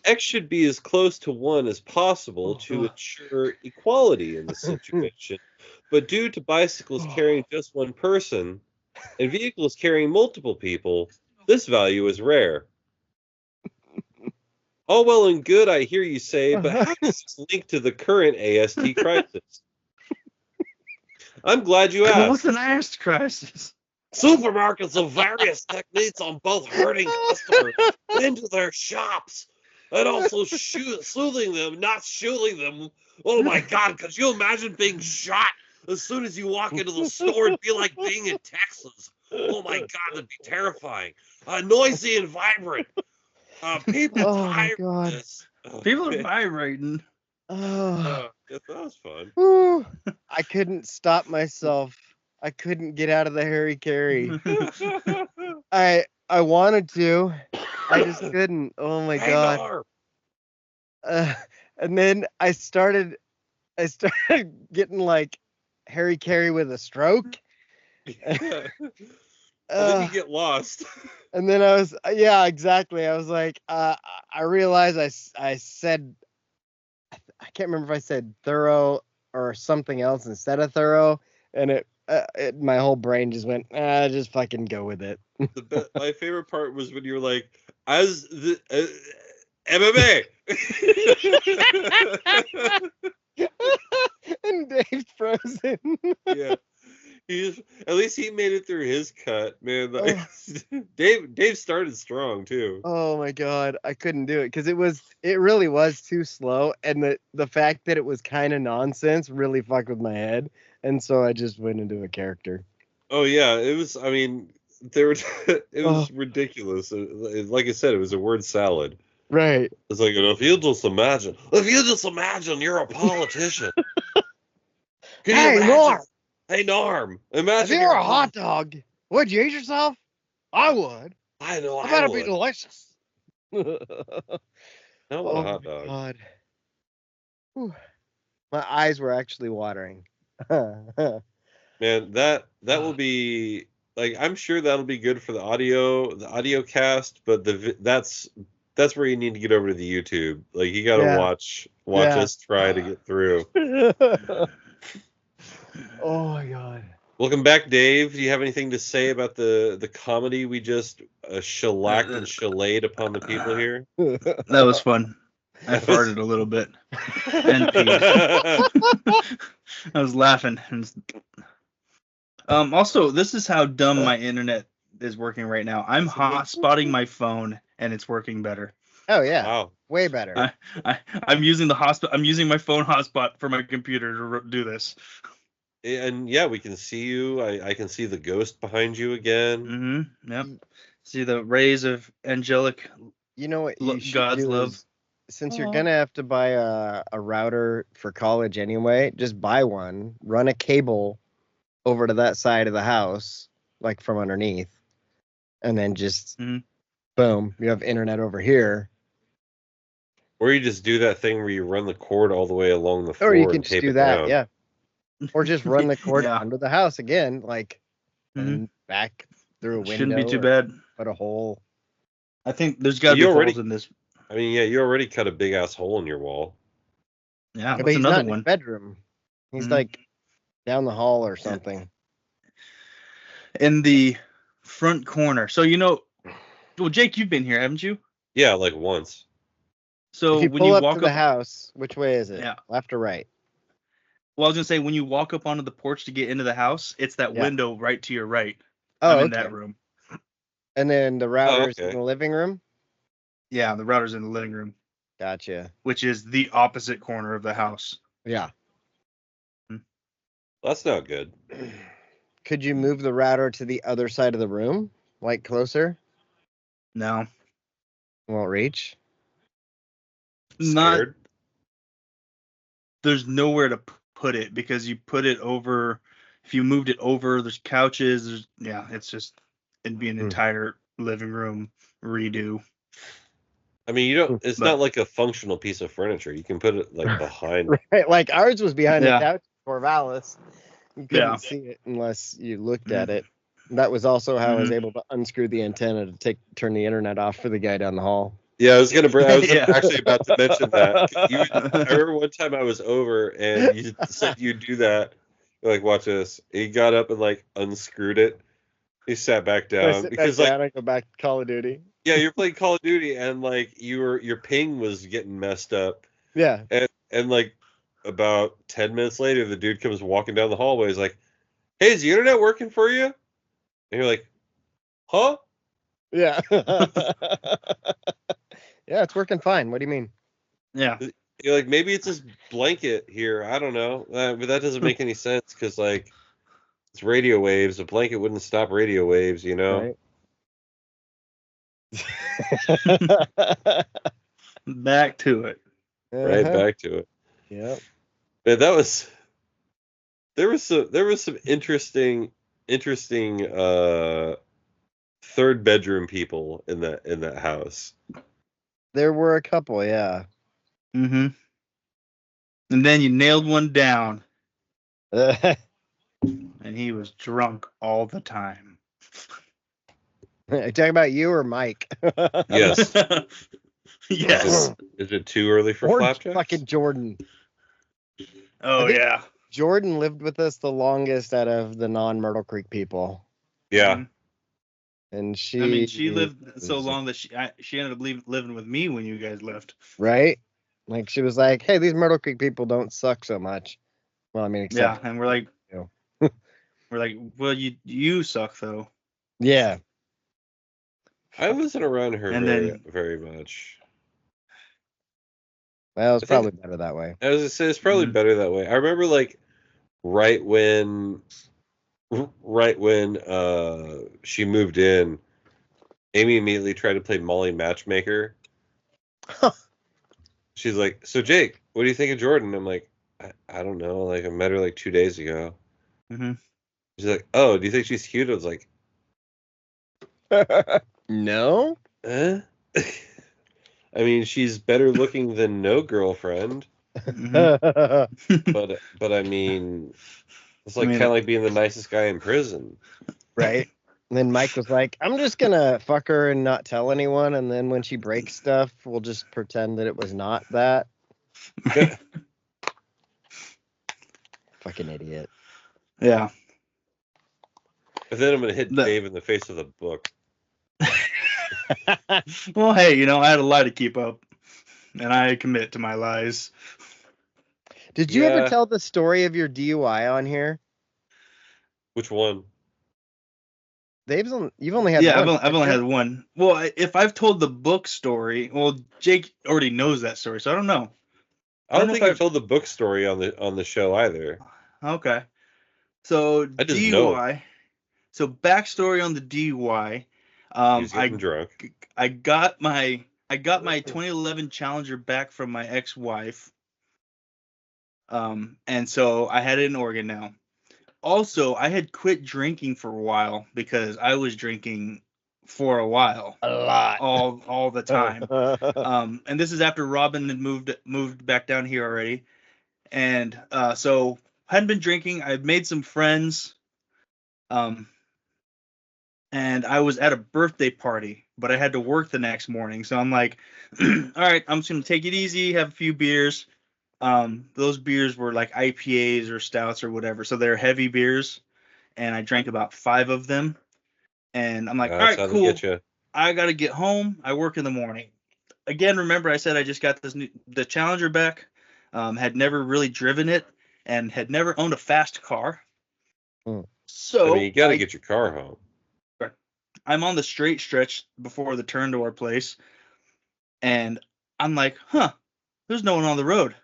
X should be as close to 1 as possible to ensure equality in the situation. But due to bicycles carrying just one person and vehicles carrying multiple people, this value is rare. All well and good, I hear you say, but how does this link to the current AST crisis? I'm glad you asked. What's an AST crisis? Supermarkets have various techniques on both herding customers into their shops and also soothing them, not shooting them. Oh my God, could you imagine being shot As soon as you walk into the store, it'd be like being in Texas. Oh my God, that'd be terrifying. Noisy and vibrant. People Oh my tired God. of this. People are vibrating. Oh, Yeah, that was fun. whew. I couldn't stop myself. I couldn't get out of the Harry Carey. I wanted to. I just couldn't. Oh my Hey, God. Norm. And then I started getting like Harry Carey with a stroke. And then you get lost. And then yeah, exactly. I was like, I realized I said, I can't remember if I said thorough or something else instead of thorough. And my whole brain just went, just fucking go with it. My favorite part was when you were like, as the MMA. And Dave's frozen. Yeah. At least he made it through his cut, man. Like, Dave started strong too. Oh my God, I couldn't do it because it really was too slow, and the fact that it was kind of nonsense really fucked with my head, and so I just went into a character. Oh yeah, it was. I mean, it was ridiculous. Like I said, it was a word salad. Right. It's like, if you just imagine you're a politician. Hey, Norm. Hey, Norm. If Imagine you're a hot dog, would you eat yourself? I would. I know. I I better would. be delicious. I want a hot my dog. God. Whew. My eyes were actually watering. Oh Man, that will be like, I'm sure that'll be good for the audio cast, but that's where you need to get over to the YouTube. Like, you got to Yeah. watch Yeah. us try to get through. Oh my God. Welcome back, Dave. Do you have anything to say about the comedy we just shellacked and shillayed upon the people here? That was fun. I farted a little bit and peed. I was laughing. Also, this is how dumb my internet is working right now. I'm hotspotting my phone and it's working better. Oh yeah. Wow. Way better. I'm using I'm using my phone hotspot for my computer to do this. And yeah, we can see you. I can see the ghost behind you again. Mm-hmm. Yep. See the rays of angelic. You know what you should God's do love. is, since you're gonna have to buy a router for college anyway, just buy one, run a cable over to that side of the house, like from underneath, and then just boom, you have internet over here. Or you just do that thing where you run the cord all the way along the floor Or you can and just tape do it that, down. yeah. Or just run the cord Yeah. under the house again, like and back through a window. Shouldn't be too bad. Put a hole. I think there's got to be holes in this. I mean, yeah, you already cut a big ass hole in your wall. Yeah, But what's he's another not in one? his bedroom. He's like down the hall or something. In the front corner. So well, Jake, you've been here, haven't you? Yeah, like once. So if you when pull you up walk to the house, which way is it? Yeah. Left or right? Well, I was gonna say when you walk up onto the porch to get into the house, it's that window right to your right. Oh, I'm in that room. And then the router's in the living room? Yeah, the router's in the living room. Gotcha. Which is the opposite corner of the house. Yeah. That's not good. Could you move the router to the other side of the room? Like closer? No. Won't reach? Scared? There's nowhere to put it because you put it over. If you moved it over, there's couches. It'd be an entire living room redo. I mean, it's not like a functional piece of furniture. You can put it like behind. Right, like ours was behind the couch for Whorevallis. You couldn't Yeah. see it unless you looked at it. That was also how I was able to unscrew the antenna to turn the internet off for the guy down the hall. Yeah, I was actually about to mention that. I remember one time I was over and you said you'd do that. You're like, watch this. He got up and like unscrewed it. He sat back down because I go back to Call of Duty. Yeah, you're playing Call of Duty and like your ping was getting messed up. Yeah. And like about 10 minutes later, the dude comes walking down the hallway. He's like, "Hey, is the internet working for you?" And you're like, "Huh?" Yeah. Yeah, it's working fine. What do you mean? Yeah. You're like, maybe it's this blanket here. I don't know, but that doesn't make any sense because like it's radio waves. A blanket wouldn't stop radio waves, you know. Right. Back to it. Right back to it. Yep. Man, there was some interesting third bedroom people in that house. There were a couple, yeah. Mm-hmm. And then you nailed one down, and he was drunk all the time. Are you talking about you or Mike? Yes. Yes. Is it too early for Or flapjacks? fucking Jordan. Oh, yeah. Jordan lived with us the longest out of the non-Myrtle Creek people. Yeah. And she... I mean, she lived so long that she ended up living with me when you guys left. Right? Like, she was like, hey, these Myrtle Creek people don't suck so much. Well, I mean, except... Yeah, and we're like... You We're like, well, you suck, though. Yeah. I wasn't around her And very much. Well, it's probably better that way. As I say, it's probably better that way. I remember like right when she moved in, Amy immediately tried to play Molly Matchmaker. She's like, so Jake, what do you think of Jordan? I'm like, I don't know. Like I met her like 2 days ago. Mm-hmm. She's like, oh, do you think she's cute? I was like, No? I mean, she's better looking than no girlfriend. Mm-hmm. But I mean, it's like kind of like being the nicest guy in prison. Right. And then Mike was like, I'm just going to fuck her and not tell anyone. And then when she breaks stuff, we'll just pretend that it was not that. Fucking idiot. Yeah. And then I'm going to hit Dave in the face with a book. Well, hey, I had a lie to keep up, and I commit to my lies. Did you ever tell the story of your DUI on here? Which one? You've only had one. I've only had one. Well, if I've told the book story, well, Jake already knows that story, so I don't know. I don't think I've told the book story on the show either. Okay. So I just DUI. know. So backstory on the DUI. He's getting drunk. I got my 2011 Challenger back from my ex-wife. And so I had it in Oregon now. Also, I had quit drinking for a while because I was drinking for a while. A lot. All the time. And this is after Robin had moved back down here already. And so hadn't been drinking. I'd made some friends. And I was at a birthday party, but I had to work the next morning. So I'm like, all right, I'm just going to take it easy, have a few beers. Those beers were like IPAs or stouts or whatever. So they're heavy beers. And I drank about 5 of them. And I'm like, all right, cool. I got to get home. I work in the morning. Again, remember I said I just got the Challenger back. Had never really driven it and had never owned a fast car. So I mean, you got to get your car home. I'm on the straight stretch before the turn to our place, and I'm like, there's no one on the road.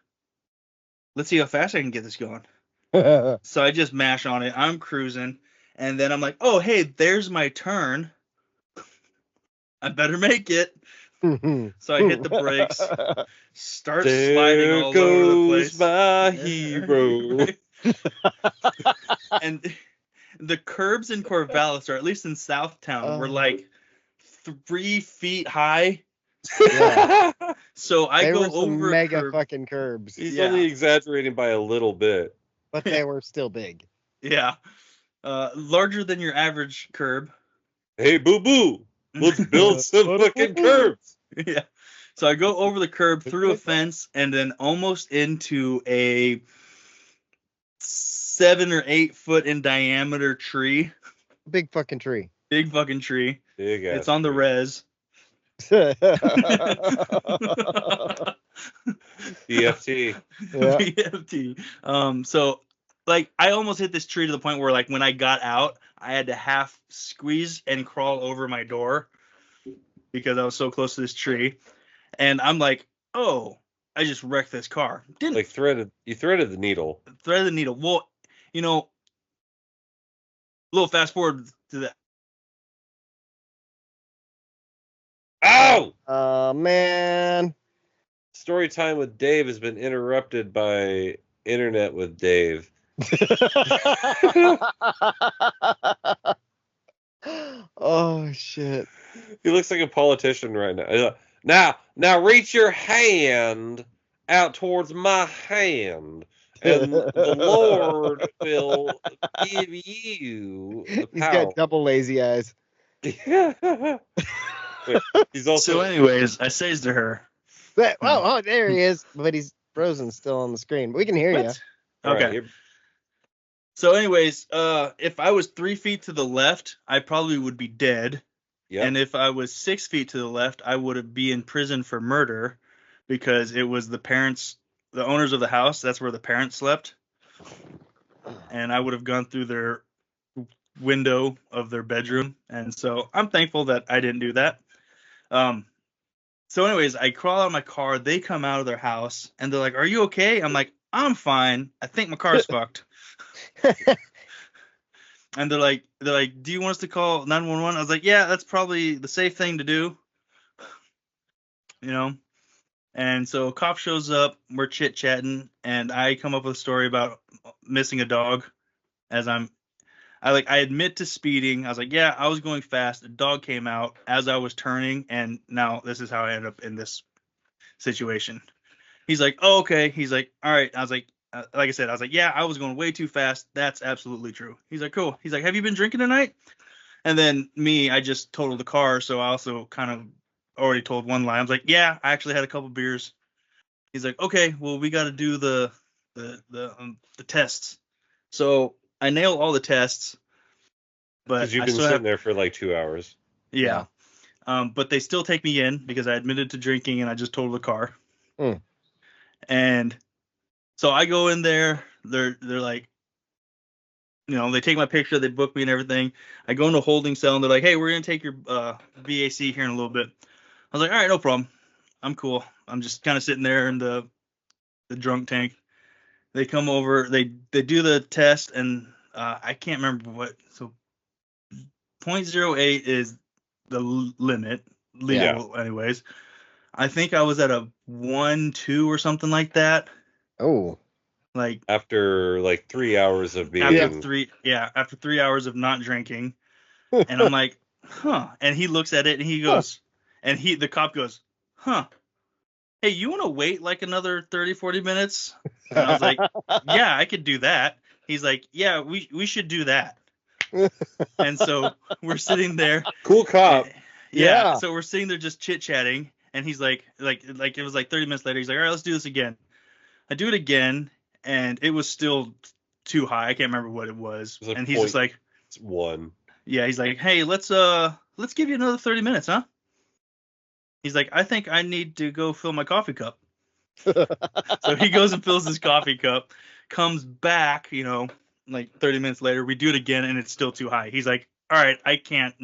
Let's see how fast I can get this going. So I just mash on it. I'm cruising, and then I'm like, oh, hey, there's my turn. I better make it. So I hit the brakes, start sliding all over the place. My hero. And the curbs in Whorevallis, or at least in Southtown, were like 3 feet high. Yeah. So I go over mega fucking curbs. He's only exaggerating by a little bit, but they were still big. Yeah, larger than your average curb. Hey, boo boo, let's build some fucking curbs. Yeah. So I go over the curb, through a fence, and then almost into a 7 or 8 foot in diameter tree. Big fucking tree. Big fucking tree. Big ass. It's on the res. BFT. Yeah. BFT. So like I almost hit this tree to the point where like when I got out, I had to half squeeze and crawl over my door because I was so close to this tree. And I'm like, oh, I just wrecked this car. Didn't Like you threaded the needle. thread the needle. Well, you know, a little fast forward to that. Oh man. Story time with Dave has been interrupted by internet with Dave. Oh shit. He looks like a politician right now. Now reach your hand out towards my hand, and the Lord will give you the He's power. got double lazy eyes. Wait, he's also So, anyways, I says to her. Oh, there he is, but he's frozen still on the screen. We can hear you. All Okay. right, you're- So, anyways, if I was 3 feet to the left, I probably would be dead. Yep. And if I was 6 feet to the left, I would be in prison for murder, because it was the owners of the house. That's where the parents slept, and I would have gone through their window of their bedroom. And so I'm thankful that I didn't do that. So, anyways, I crawl out of my car. They come out of their house, and they're like, "Are you okay?" I'm like, "I'm fine. I think my car's fucked." And they're like, "Do you want us to call 911?" I was like, "Yeah, that's probably the safe thing to do." You know? And so a cop shows up, we're chit-chatting, and I come up with a story about missing a dog. I admit to speeding. I was like, "Yeah, I was going fast. A dog came out as I was turning, and now this is how I ended up in this situation." He's like, "Oh, okay." He's like, "All right." I was like I said, I was like, "Yeah, I was going way too fast. That's absolutely true." He's like, "Cool." He's like, "Have you been drinking tonight?" And then I just totaled the car, so I also kind of already told one lie. I was like, "Yeah, I actually had a couple beers." He's like, "Okay, well, we got to do the tests." So I nailed all the tests, but because you've I been still sitting have, there for like 2 hours. yeah. But they still take me in because I admitted to drinking and I just totaled the car. Hmm. And so I go in there. They're like, they take my picture, they book me and everything. I go into a holding cell and they're like, "Hey, we're gonna take your VAC here in a little bit." I was like, "All right, no problem. I'm cool." I'm just kind of sitting there in the drunk tank. They come over, they do the test, and I can't remember what. So 0.08 is the limit, legal, anyways. I think I was at a 1.2 or something like that. Oh. Like After like 3 hours of being after 3 hours of not drinking. And I'm like, "Huh." And he looks at it and he goes, and the cop goes, "Huh. Hey, you want to wait like another 30, 40 minutes?" And I was like, "Yeah, I could do that." He's like, "Yeah, we should do that." And so we're sitting there. cool cop. Yeah. So we're sitting there just chit-chatting, and he's like it was like 30 minutes later. He's like, "All right, let's do this again." I do it again, and it was still too high. I can't remember what it was. It was like And he's just like, It's 1. yeah, he's like, "Hey, let's give you another 30 minutes, huh?" He's like, "I think I need to go fill my coffee cup." So he goes and fills his coffee cup, comes back, like 30 minutes later, we do it again and it's still too high. He's like, "All right, I can't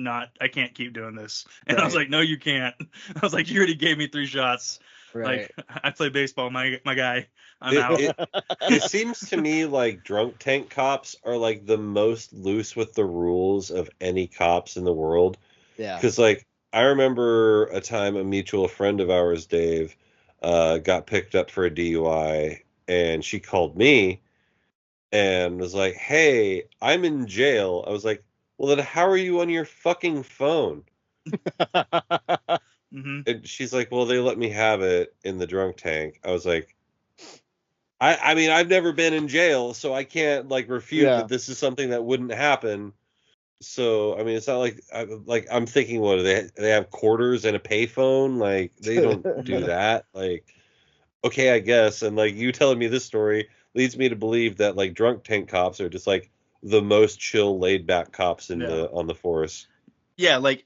keep doing this." And I was like, "No, you can't." I was like, "You already gave me 3 shots. Right. Like, I play baseball, my guy. I'm out." It seems to me like drunk tank cops are like the most loose with the rules of any cops in the world. Yeah. Because like I remember a time a mutual friend of ours, Dave, got picked up for a DUI, and she called me and was like, "Hey, I'm in jail." I was like, "Well, then how are you on your fucking phone?" Mm-hmm. And she's like, "Well, they let me have it in the drunk tank." I was like, I mean, I've never been in jail, so I can't like refute that this is something that wouldn't happen. So, I mean, it's not like I'm thinking, what do they have quarters and a payphone? Like they don't do that. Like, okay, I guess. And like you telling me this story leads me to believe that like drunk tank cops are just like the most chill, laid back cops on the force. Yeah, like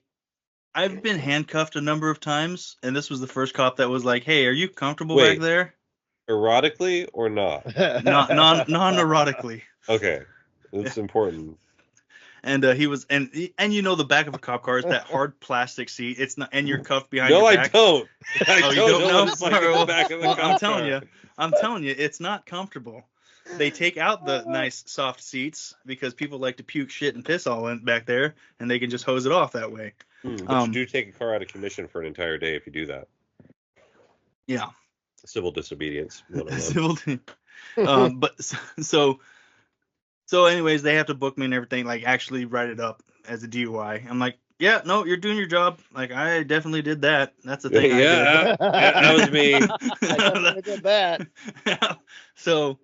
I've been handcuffed a number of times, and this was the first cop that was like, "Hey, are you comfortable back there?" Erotically or not? Non-erotically. Okay, that's important. And he was, and you know, the back of a cop car is that hard plastic seat. It's not, and you're cuffed behind No, your I back. don't. Oh, I you don't don't know know? what it's like Alright, in the well, back of a well, cop car. I'm telling you, it's not comfortable. They take out the nice soft seats because people like to puke, shit, and piss all in back there, and they can just hose it off that way. But you do take a car out of commission for an entire day if you do that. Yeah. Civil disobedience. 101. Civil. But so anyways, they have to book me and everything, like actually write it up as a DUI. I'm like, yeah, no, you're doing your job. Like, I definitely did that. That's the thing I did. Yeah, that was me. I definitely did that. So,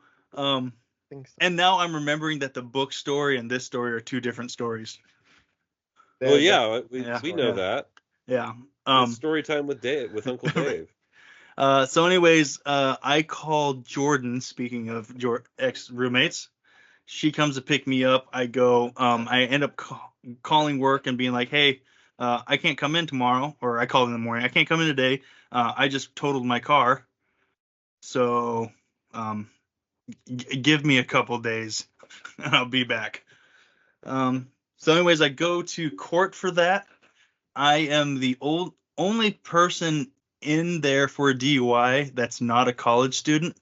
Think so. and now I'm remembering that the book story and this story are two different stories. Well, yeah, Yeah. we know that. Yeah. It's story time with Dave, with Uncle Dave. So anyways, I called Jordan, speaking of ex-roommates. She comes to pick me up. I go, I end up calling work and being like, hey, I can't come in tomorrow, or I called in the morning. I can't come in today. I just totaled my car. So give me a couple days and I'll be back. So anyways, I go to court for that. I am the only person in there for a DUI that's not a college student.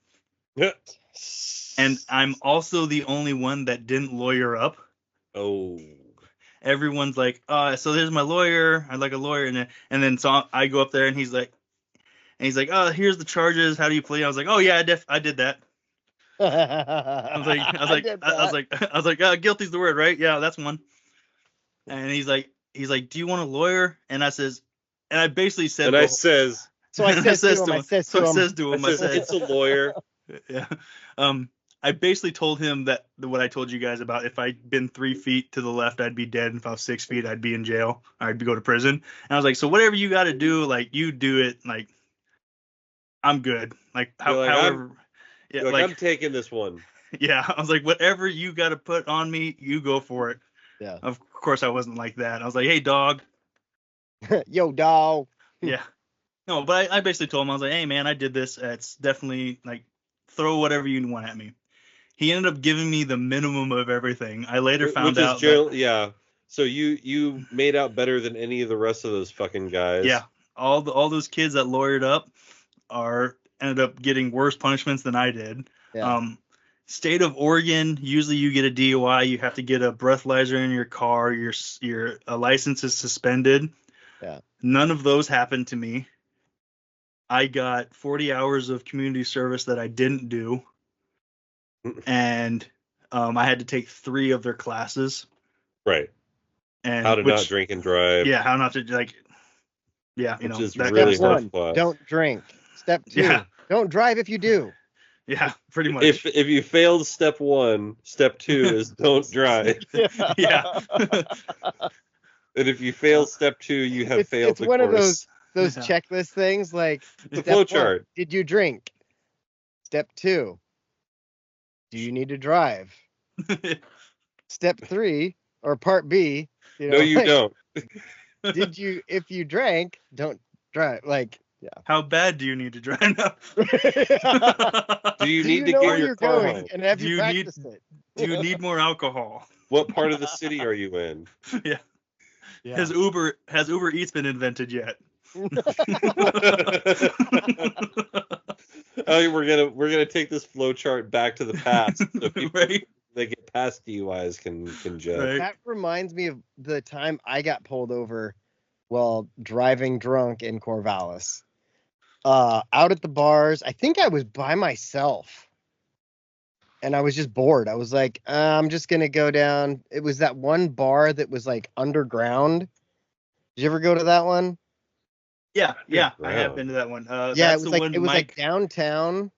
And I'm also the only one that didn't lawyer up. Oh. Everyone's like, so there's my lawyer. I'd like a lawyer. And then so I go up there and he's like, oh, here's the charges. How do you plead? I was like, oh yeah, I did that. I was like, guilty's the word, right? Yeah, that's one. And he's like, do you want a lawyer? And I basically said, and I says, so I says to him, it's a lawyer. Yeah. I basically told him that what I told you guys about, if I'd been 3 feet to the left, I'd be dead. And if I was 6 feet, I'd be in jail. I'd go to prison. And I was like, so whatever you got to do, like, you do it. Like, I'm good. Like, however. I'm taking this one. Yeah. I was like, whatever you got to put on me, you go for it. Yeah. Of course, I wasn't like that. I was like, hey, dog. Yo, dog. Yeah. No, but I basically told him, I was like, hey, man, I did this. It's definitely, like, throw whatever you want at me. He ended up giving me the minimum of everything. I later found out. Yeah. So you made out better than any of the rest of those fucking guys. Yeah. All those kids that lawyered up ended up getting worse punishments than I did. Yeah. State of Oregon, usually you get a DUI, you have to get a breathalyzer in your car, your license is suspended. Yeah. None of those happened to me. I got 40 hours of community service that I didn't do. And I had to take 3 of their classes. Right. And how to not drink and drive. Yeah, how not to, like, yeah, you which know. Is really Step 1, class. don't drink. Step 2, don't drive if you do. Yeah, pretty much. If you failed step 1, step 2 is don't drive. Yeah. And if you fail step 2, you have failed it's the one course. of those checklist things, like the flow chart. Did you drink? Step 2, do you need to drive? Step 3, or part B, no, you don't. If you drank, don't drive. Like, yeah. How bad do you need to drive now? Do you need to know get where your you're car going, home? and have you practiced it? Do you need more alcohol? What part of the city are you in? Yeah. Has Uber Eats been invented yet? Oh, we're gonna take this flow chart back to the past, so people Right. that get past DUIs can judge. Right. That reminds me of the time I got pulled over while driving drunk in Whorevallis. Out at the bars, I think I was by myself, and I was just bored. I was like, I'm just gonna go down. It was that one bar that was like underground. Did you ever go to that one? Yeah, I have been to that one. Yeah, that's it was like downtown.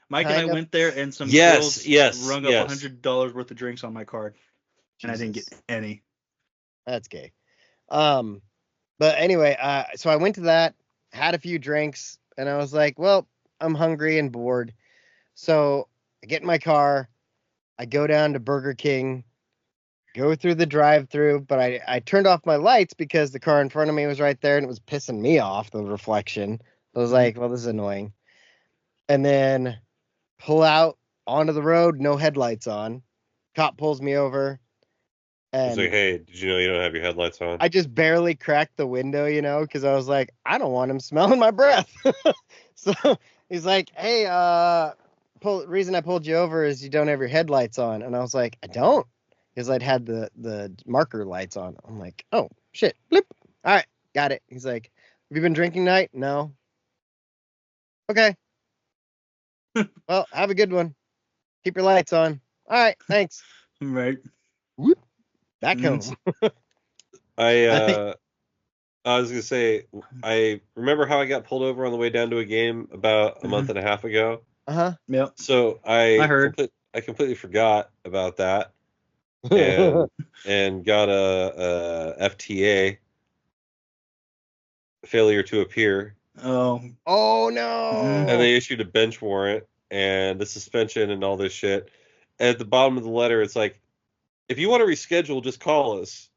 Mike and I went there, and some Yes, girls rung up $100 worth of drinks on my card, and I didn't get any. That's gay. But anyway, so I went to that, had a few drinks, and I was like, well, I'm hungry and bored. So I get in my car, I go down to Burger King, go through the drive-thru, but I turned off my lights because the car in front of me was right there and it was pissing me off, the reflection. I was like, well, this is annoying. And then pull out onto the road, no headlights on. Cop pulls me over. It's like, And hey, did you know you don't have your headlights on? I just barely cracked the window, because I was like, I don't want him smelling my breath. So he's like, hey, reason I pulled you over is you don't have your headlights on. And I was like, I don't, because I'd had the marker lights on. I'm like, oh shit, blip. All right, got it. He's like, have you been drinking tonight? No. Okay. Well, have a good one. Keep your lights on. All right, thanks. Right. Whoop. Back Mm. home. I was gonna say, I remember how I got pulled over on the way down to a game about a month and a half ago. Uh-huh. Yep. So I heard. I completely forgot about that and got a FTA, failure to appear, Oh. Oh no. and they issued a bench warrant and the suspension and all this shit. And at the bottom of the letter, it's like, if you want to reschedule, just call us.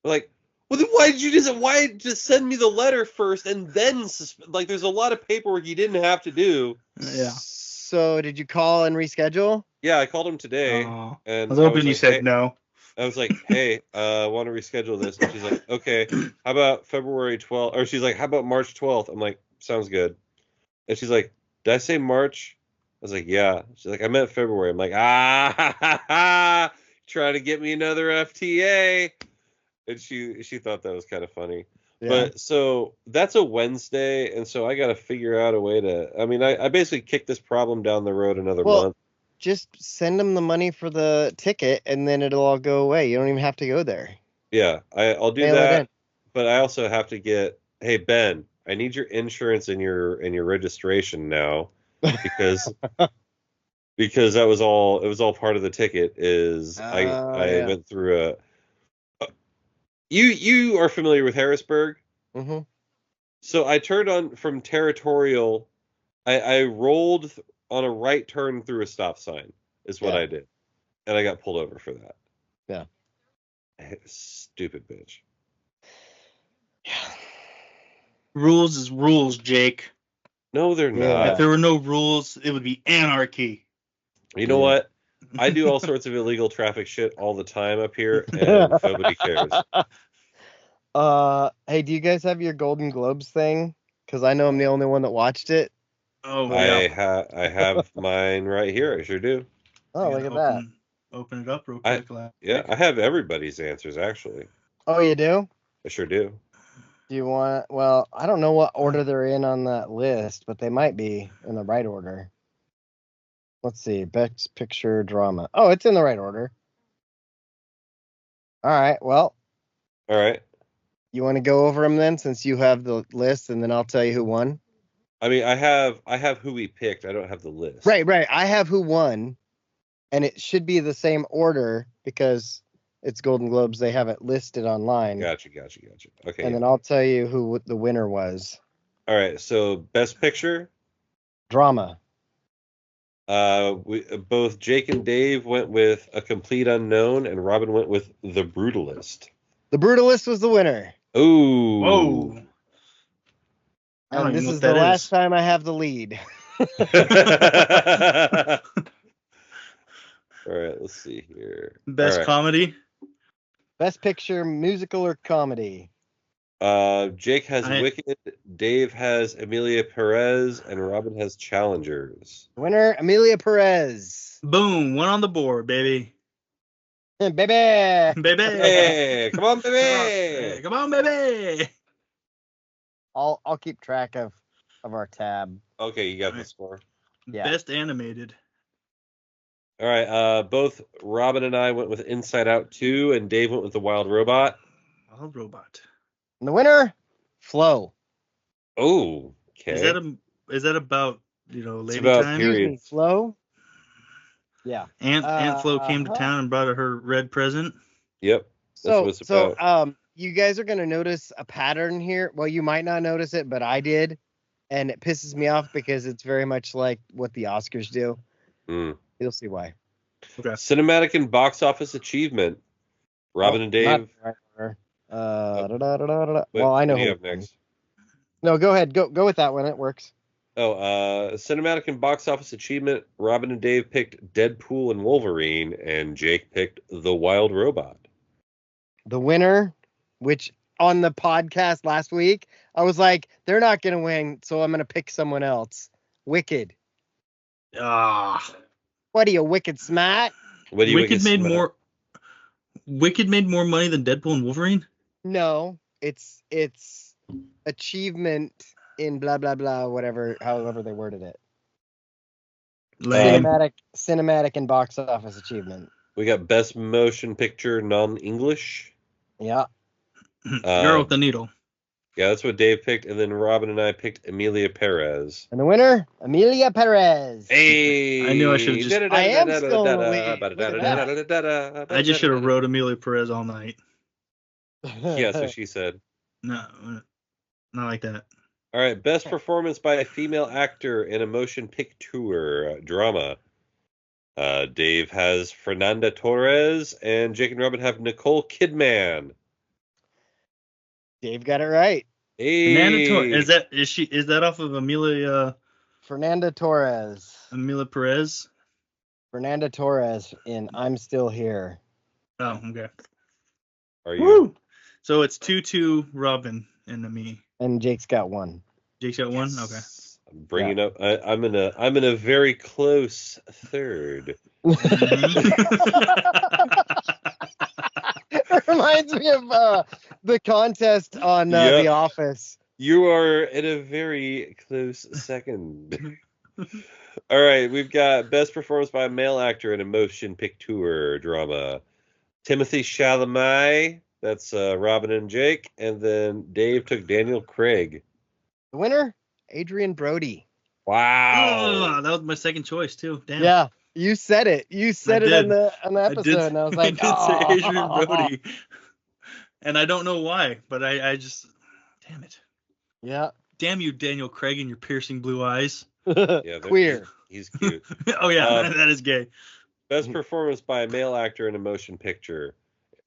We're like, well, then why just send me the letter first and then like, there's a lot of paperwork you didn't have to do. Yeah. So did you call and reschedule? Yeah, I called him today, Oh. I and was hoping you like, said hey, no. I was like, hey, I want to reschedule this. And she's like, okay, how about February 12th? Or she's like, how about March 12th? I'm like, sounds good. And she's like, did I say March? I was like, yeah. She's like, I meant February. I'm like, ha, ha, ha, trying to get me another FTA. And she thought that was kind of funny. Yeah. But so that's a Wednesday, and so I got to figure out a way to. I mean, I basically kicked this problem down the road another month. Just send them the money for the ticket, and then it'll all go away. You don't even have to go there. Yeah, I'll do Mail it that. in. But I also have to get. Hey Ben, I need your insurance and your registration now, because because that was all. It was all part of the ticket. I Yeah. went through a. You are familiar with Harrisburg? Mm-hmm. So I turned on from territorial. I rolled on a right turn through a stop sign is what I did, and I got pulled over for that. Yeah. Stupid bitch. Yeah. Rules is rules, Jake. No, they're Yeah. not. If there were no rules, it would be anarchy. You know what? I do all sorts of illegal traffic shit all the time up here, and nobody cares. Hey, do you guys have your Golden Globes thing? Because I know I'm the only one that watched it. Oh, I yeah. have mine right here. I sure do. Oh, look at that. Open it up real quick. Yeah, I have everybody's answers actually. Oh, you do? I sure do. Do you want? Well, I don't know what order they're in on that list, but they might be in the right order. Let's see. Best Picture Drama. Oh, it's in the right order. All right. Well, All right. you want to go over them then, since you have the list, and then I'll tell you who won. I mean, I have who we picked. I don't have the list. Right. I have who won, and it should be the same order because it's Golden Globes. They have it listed online. Gotcha. Okay. And then I'll tell you who the winner was. All right. So best picture. Drama. Both Jake and Dave went with A Complete Unknown, and Robin went with The Brutalist. The Brutalist was the winner. Ooh. Whoa. And this is the last time I have the lead. All right, let's see here. Best comedy. Best Picture, musical or comedy. Jake has Wicked, Dave has Emilia Perez, and Robin has Challengers. Winner, Emilia Perez. Boom, one on the board, baby. Baby. Hey, come on, baby. Come on, baby. I'll keep track of our tab. Okay, you got the score. Yeah. Best animated. All right, both Robin and I went with Inside Out 2, and Dave went with The Wild Robot. Wild Robot. And the winner, Flow. Oh, okay. Is that about, lady about time? period. Flow? Yeah. Aunt Flo came to town and brought her red present. Yep. That's what it's about. You guys are going to notice a pattern here. Well, you might not notice it, but I did. And it pisses me off because it's very much like what the Oscars do. You'll see why. Okay. Cinematic and box office achievement. Robin and Dave. Well, I know. What do you have next? No, go ahead. Go with that one. It works. Cinematic and box office achievement. Robin and Dave picked Deadpool and Wolverine, and Jake picked The Wild Robot. The winner, which on the podcast last week, I was like, they're not going to win, so I'm going to pick someone else. Wicked. Ah. What are you, Wicked smart? What do you Wicked made smart? more. Wicked made more money than Deadpool and Wolverine. No, it's achievement in blah blah blah, whatever, however they worded it. Lame. Cinematic and box office achievement. We got best motion picture non-English. Yeah. Girl with the needle. Yeah, that's what Dave picked, and then Robin and I picked Emilia Perez. And the winner, Emilia Perez. Hey, I knew I should have just. I am still in the lead. Look at that. I just should have wrote Amelia Perez all night. Yeah, that's what she said. No, not like that. All right, best performance by a female actor in a motion picture drama. Dave has Fernanda Torres, and Jake and Robin have Nicole Kidman. Dave got it right. Hey. Fernanda Torres. Is that off of Fernanda Torres. Amelia Perez? Fernanda Torres in I'm Still Here. Oh, okay. Are you? Woo! So it's 2-2 Robin and me. And Jake's got one. Jake's got one? Okay. I'm bringing up. I'm in a very close third. It reminds me of the contest on The Office. You are in a very close second. All right, we've got best performance by a male actor in a motion picture drama. Timothy Chalamet, that's Robin and Jake, and then Dave took Daniel Craig. The winner, Adrian Brody. Wow. Oh, that was my second choice too. Damn. Yeah, you said it. You said it on the episode, and I was like, I did say Adrian Brody. And I don't know why, but I just, damn it. Yeah. Damn you, Daniel Craig, and your piercing blue eyes. Yeah, Queer. He's cute. Oh yeah, that is gay. Best performance by a male actor in a motion picture,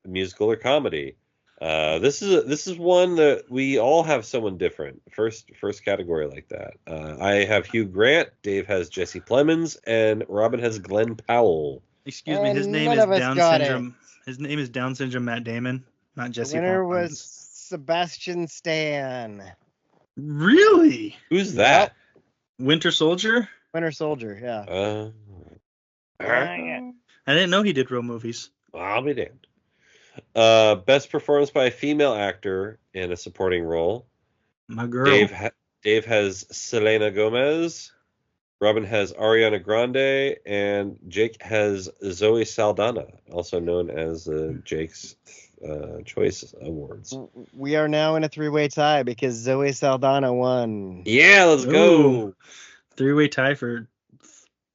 musical or comedy. This is one that we all have someone different. First category like that. I have Hugh Grant, Dave has Jesse Plemons, and Robin has Glenn Powell. Excuse me, his And name none is of us Down got syndrome. His name is Down syndrome Matt Damon, not Jesse. The winner Plemons. was Sebastian Stan. Really? Who's that? Winter Soldier? Winter Soldier, yeah. I didn't know he did real movies. I'll be damned. Best performance by a female actor in a supporting role. My girl. Dave has Selena Gomez. Robin has Ariana Grande, and Jake has Zoe Saldana, also known as Jake's Choice Awards. We are now in a three-way tie because Zoe Saldana won. Yeah, let's go. Ooh. Three-way tie for.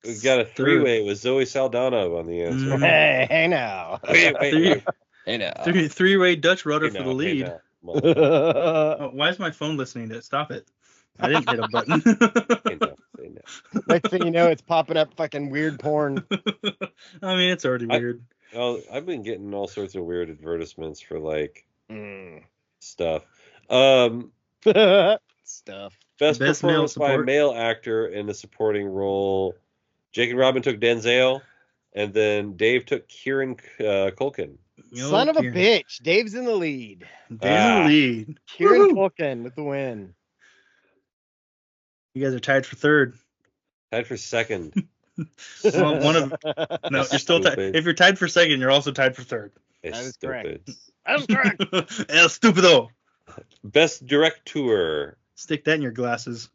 We've got a three-way with Zoe Saldana on the answer. Hey now. Wait. Hey now. Three-way Dutch rudder Hey for now, the hey lead. now. Oh, why is my phone listening to it? Stop it. I didn't hit a button. Hey now. Next thing you know, it's popping up fucking weird porn. I mean, it's already weird. Oh, I've been getting all sorts of weird advertisements for like stuff. Stuff. Best Best male performance by a support. male actor in a supporting role. Jake and Robin took Denzel, and then Dave took Kieran Culkin. Son of a bitch. Dave's in the lead. Dave's in the lead. Kieran Culkin with the win. You guys are tied for third. Tied for second. Well, no, you're still tied. Stupid. If you're tied for second, you're also tied for third. It's That is stupid. That was correct. El stupido. Best director. Stick that in your glasses.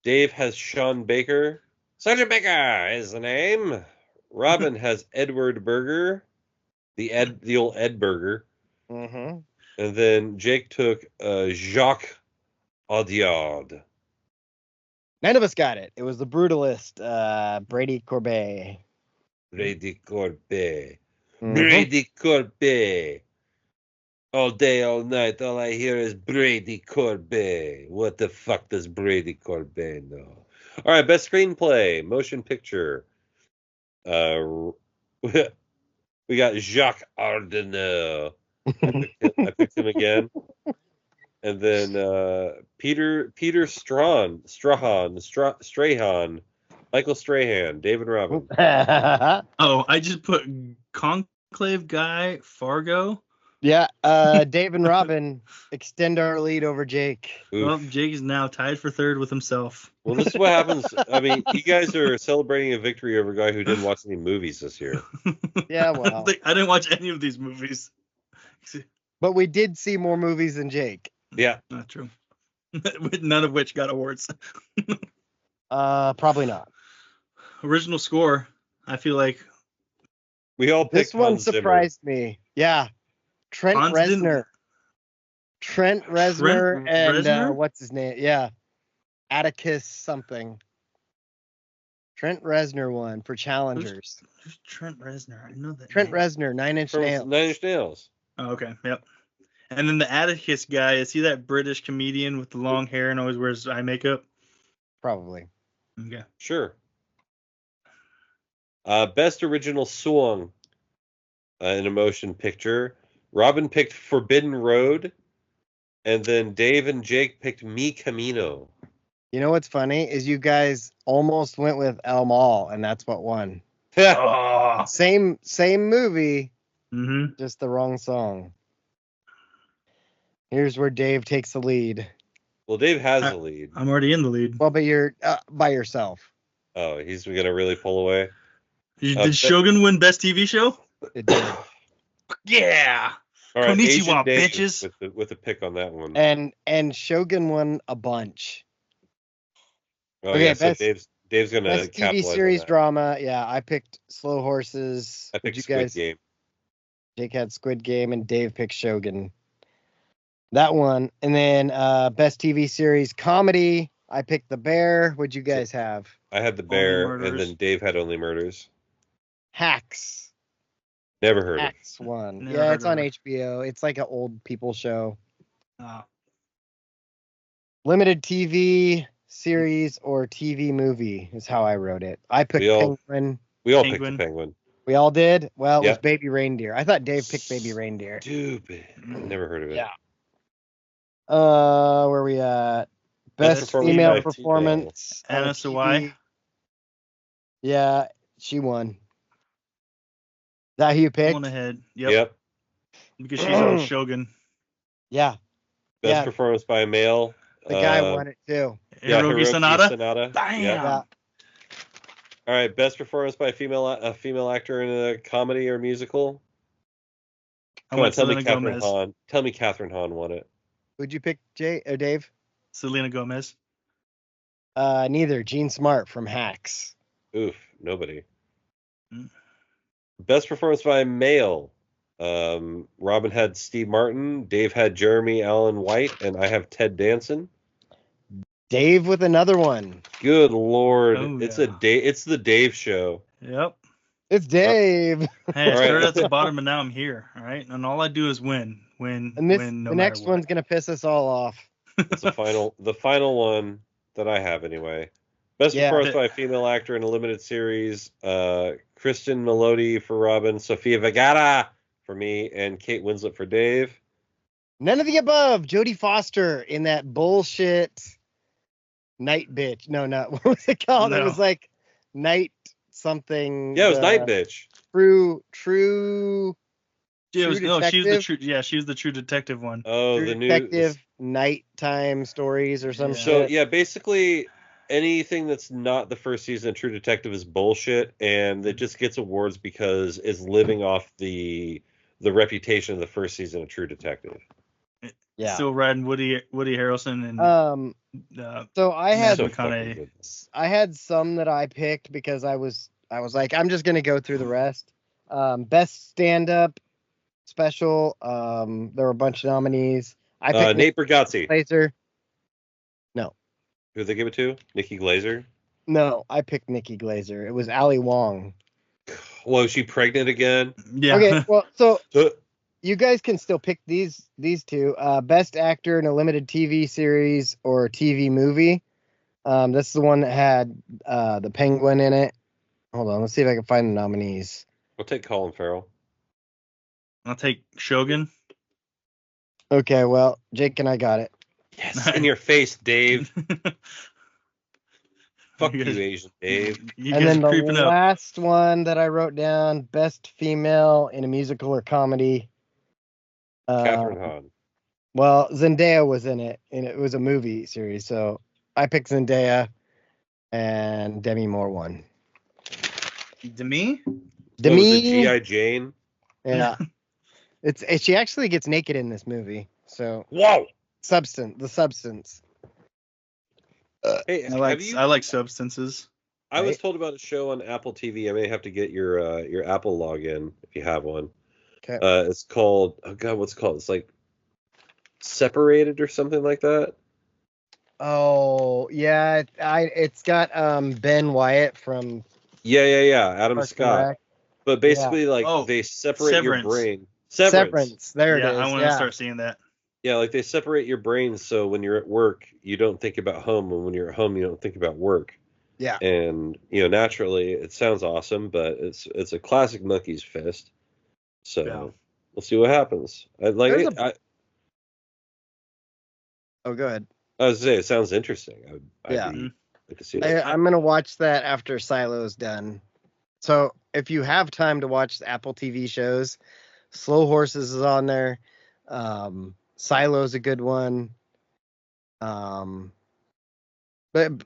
Dave has Sean Baker. Sergeant Baker is the name. Robin has Edward Berger. The old Ed Berger. Mm-hmm. And then Jake took Jacques Audiard. None of us got it. It was the brutalist, Brady Corbet. Brady Corbet. Mhm. Brady Corbet. All day, all night, all I hear is Brady Corbet. What the fuck does Brady Corbet know? All right, best screenplay, motion picture. We got Jacques Ardenneau. I picked him again. And then Peter Strahan, Michael Strahan, David Robin. Oh, I just put Conclave guy, Fargo. Yeah, Dave and Robin extend our lead over Jake. Well, Oof. Jake is now tied for third with himself. Well, this is what happens. I mean, you guys are celebrating a victory over a guy who didn't watch any movies this year. Yeah, well. I didn't watch any of these movies. But we did see more movies than Jake. Yeah. Not true. None of which got awards. Probably not. Original score, I feel like We all picked This one Hans Zimmer. surprised me. Yeah. Trent Hans didn't- Reznor. Trent Reznor and Reznor? what's his name? Yeah. Atticus something. Trent Reznor won for Challengers. Who's Trent Reznor? I know that. Trent name. Reznor, Nine Inch From Nails. Nine Inch Nails. Oh, okay. Yep. And then the Atticus guy, is he that British comedian with the long hair and always wears eye makeup? Probably. Okay. Sure. Best original song in a motion picture. Robin picked Forbidden Road, and then Dave and Jake picked Mi Camino. You know what's funny is you guys almost went with El Mal, and that's what won. Oh. Same movie, Mm-hmm. just the wrong song. Here's where Dave takes the lead. Well, Dave has the lead. I'm already in the lead. Well, but you're by yourself. Oh, he's gonna really pull away. Did Shogun win Best TV Show? It did. Yeah. All right, Konnichiwa, Asian Dave bitches. with a pick on that one. And Shogun won a bunch. Oh okay, yeah, so best- Dave's gonna Best TV capitalize on series that. drama. Yeah, I picked Slow Horses. I picked you Squid guys? Game. Jake had Squid Game and Dave picked Shogun. That one. And then best TV series comedy. I picked The Bear. What'd you guys have? I had The Bear, and Murders. then Dave had Only Murders. Hacks. Never heard of. Hacks one. Never Yeah, heard it's of on it. HBO. It's like an old people show. Oh. Limited TV series or TV movie is how I wrote it. I picked We all- Penguin. We all Penguin. picked the Penguin. We all did? Well, it was Yeah. Baby Reindeer. I thought Dave picked Baby Reindeer. Stupid. Never heard of it. Yeah. Where we at? Best Best performance female by performance. on Anna TV. Sawai. Yeah, she won. Is that who you picked? One ahead. Yep. Yep. Because she's on Shogun. Yeah, Best Yeah. performance by a male. the guy won it too. Yeah, Hiroki Sanada. Bam. Yeah. Yeah. All right. Best performance by a female actor in a comedy or musical. I Come on, went tell me Selena Catherine Gomez. Hahn. Tell me Catherine Hahn won it. Who'd you pick, Jay or Dave? Selena Gomez. Neither. Gene Smart from Hacks. Oof, nobody. Mm. Best performance by a male. Robin had Steve Martin, Dave had Jeremy Allen White, and I have Ted Danson. Dave with another one. Good lord, Oh, it's yeah. It's the Dave show. Yep. It's Dave. Hey, I All right. started at the bottom and now I'm here. All right. And all I do is win. And No the matter next what. one's gonna piss us all off. It's the final one that I have anyway. Best Yeah. performance by a female actor in a limited series. Kristen Melody for Robin, Sofia Vergara for me, and Kate Winslet for Dave. None of the above. Jodie Foster in that bullshit Night Bitch. No, not what was it called? It No. was like Night something. Yeah, it was the Night Bitch. True Yeah, it was, True no, she was the Detective? true. Yeah, she was the true detective one. Oh, True the new. Detective Nighttime Stories or some Yeah. So shit. yeah, basically anything that's not the first season of True Detective is bullshit, and it just gets awards because it's living off the reputation of the first season of True Detective. Yeah. Still riding Woody Harrelson and So I had So- fucking McConaughey. good. I had some that I picked because I was like, I'm just gonna go through the rest. Best stand-up special. There were a bunch of nominees. I picked Nate Bargatze. Glazer. Who'd they give it to? Nikki Glazer. No, I picked Nikki Glazer. It was Ali Wong. Well, is she pregnant again? yeah. Okay, well, so Uh, you guys can still pick these two. Best actor in a limited TV series or TV movie. That's the one that had the Penguin in it. Hold on, let's see if I can find the nominees. I'll take Colin Farrell. I'll take Shogun. Okay, well, Jake and I got it. Yes, in your face, Dave. Fuck You you, guys- Asian Dave. You And guys then are the creeping up. last one that I wrote down, best female in a musical or comedy. Catherine Hahn. Well, Zendaya was in it, and it was a movie series. So I picked Zendaya, and Demi Moore won. Demi? What was it, Demi, G.I. Jane? yeah, she actually gets naked in this movie. So Whoa! the substance. Hey, I like substances. I was Right? told about a show on Apple TV. I may have to get your Apple login if you have one. Okay. It's called, oh God, what's it called? It's like Separated or something like that. Oh yeah, it's got Ben Wyatt from Yeah. Adam Parks and Scott. Rec. But Yeah. basically, like Oh, they separate your Severance. brain. Severance. There Yeah, it is. I want to start seeing that. Yeah, like they separate your brain so when you're at work, you don't think about home, and when you're at home, you don't think about work. Yeah. And naturally, it sounds awesome, but it's a classic monkey's fist. So Yeah. we'll see what happens. I like There's it. Oh, go ahead. I was say it sounds interesting. Yeah. I could see that. I'm gonna watch that after Silo's done. So if you have time to watch Apple TV shows, Slow Horses is on there. Silo's a good one. But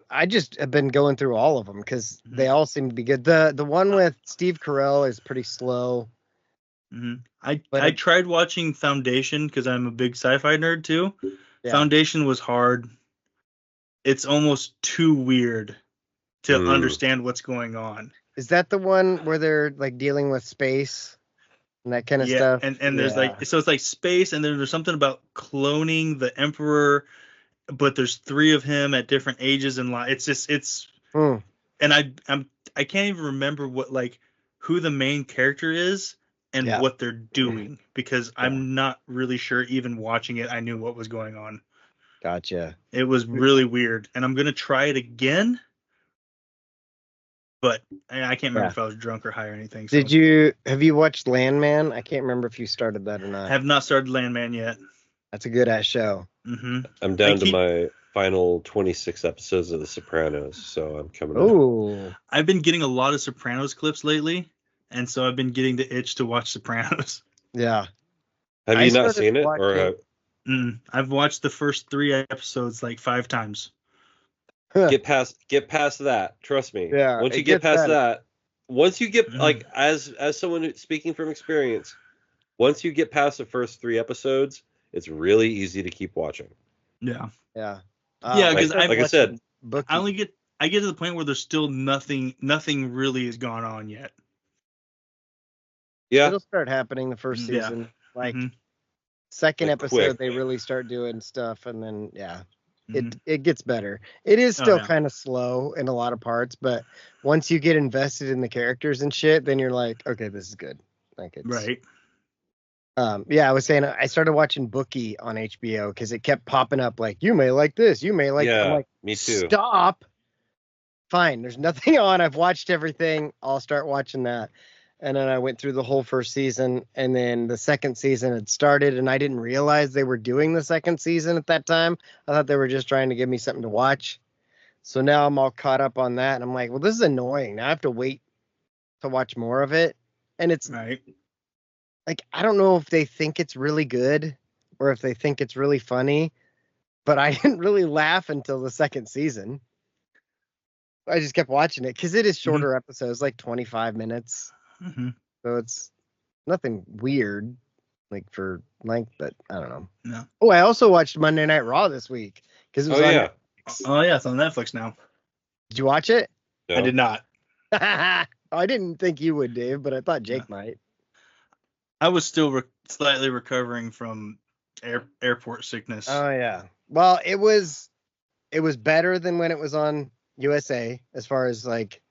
I just have been going through all of them because they all seem to be good. The one with Steve Carell is pretty slow. Mm-hmm. I tried watching Foundation because I'm a big sci-fi nerd too. Yeah. Foundation was hard. It's almost too weird to understand what's going on. Is that the one where they're like dealing with space and that kind of stuff? And there's like, so it's like space, and then there's something about cloning the emperor, but there's 3 of him at different ages in life. It's just and I can't even remember who the main character is and what they're doing because I'm not really sure. Even watching it, I knew what was going on. Gotcha. It was really weird, and I'm gonna try it again, but I can't remember if I was drunk or high or anything. So. Have you watched Landman? I can't remember if you started that or not. I have not started Landman yet. That's a good ass show. Mm-hmm. I'm down to my final 26 episodes of The Sopranos, so I'm coming up. Oh, I've been getting a lot of Sopranos clips lately, and so I've been getting the itch to watch Sopranos. Yeah. Have you not seen it? Or I've watched the first 3 episodes like 5 times. Get past that. Trust me. Yeah. Once you get past that, once you get like as someone speaking from experience, once you get past the first 3 episodes, it's really easy to keep watching. Yeah. Yeah. Because like I said, I get to the point where there's still nothing really has gone on yet. Yeah. It'll start happening the first season. Like second episode, quick. they really start doing stuff, and then it gets better. It is still kind of slow in a lot of parts, but once you get invested in the characters and shit, then you're like, okay, this is good. Like it's right. I was saying I started watching Bookie on HBO because it kept popping up like, you may like this, you may like. Yeah, I'm like, me too. Stop. Fine, there's nothing on. I've watched everything. I'll start watching that. And then I went through the whole first season, and then the second season had started, and I didn't realize they were doing the second season at that time. I thought they were just trying to give me something to watch. So now I'm all caught up on that, and I'm like, well, this is annoying. Now I have to wait to watch more of it. And it's right. Like, I don't know if they think it's really good or if they think it's really funny, but I didn't really laugh until the second season. I just kept watching it because it is shorter episodes, like 25 minutes. Mm-hmm. So it's nothing weird, like for length, but I don't know. No. Oh, I also watched Monday Night Raw this week because it was on Netflix. Oh yeah, it's on Netflix now. Did you watch it? No. I did not. I didn't think you would, Dave, but I thought Jake might. I was still slightly recovering from airport sickness. Oh yeah. Well, it was better than when it was on USA as far as like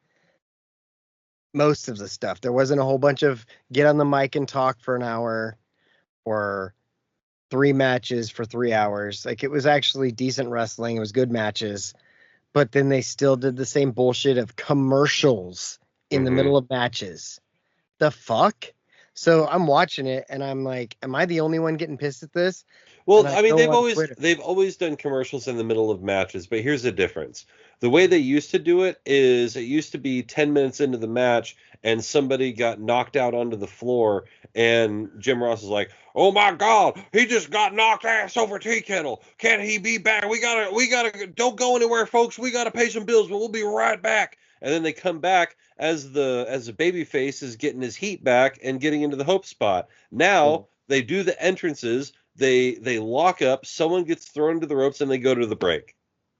most of the stuff. There wasn't a whole bunch of get on the mic and talk for an hour or 3 matches for 3 hours. Like it was actually decent wrestling. It was good matches. But then they still did the same bullshit of commercials in the middle of matches. The fuck? So I'm watching it, and I'm like, am I the only one getting pissed at this? Well, And I mean, go on Twitter. they've always done commercials in the middle of matches, but here's the difference. The way they used to do it is it used to be 10 minutes into the match and somebody got knocked out onto the floor and Jim Ross is like, "Oh my God, he just got knocked ass over tea kettle. Can he be back? We gotta, don't go anywhere, folks. We gotta pay some bills, but we'll be right back." And then they come back as the baby face is getting his heat back and getting into the hope spot. Now they do the entrances. They lock up, someone gets thrown to the ropes, and they go to the break.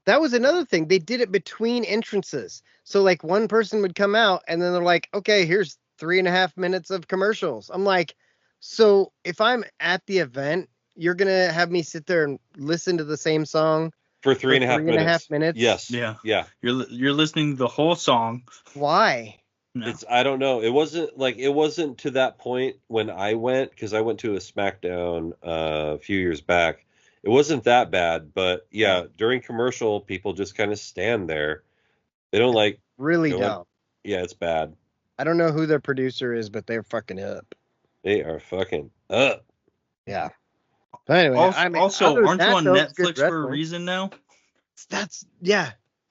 That was another thing. They did it between entrances. So like one person would come out and then they're like, okay, here's 3.5 minutes of commercials. I'm like, so if I'm at the event, you're gonna have me sit there and listen to the same song For three and a half minutes. Yes. Yeah. Yeah. You're listening to the whole song. Why? No. I don't know. It wasn't to that point when I went, because I went to a SmackDown a few years back. It wasn't that bad, but yeah, during commercial, people just kind of stand there. They don't like Really go dumb. Yeah, it's bad. I don't know who their producer is, but they're fucking up. They are fucking up. Yeah. But anyway, also, other than aren't you that, on though, it's good Netflix for a wrestling. reason now? That's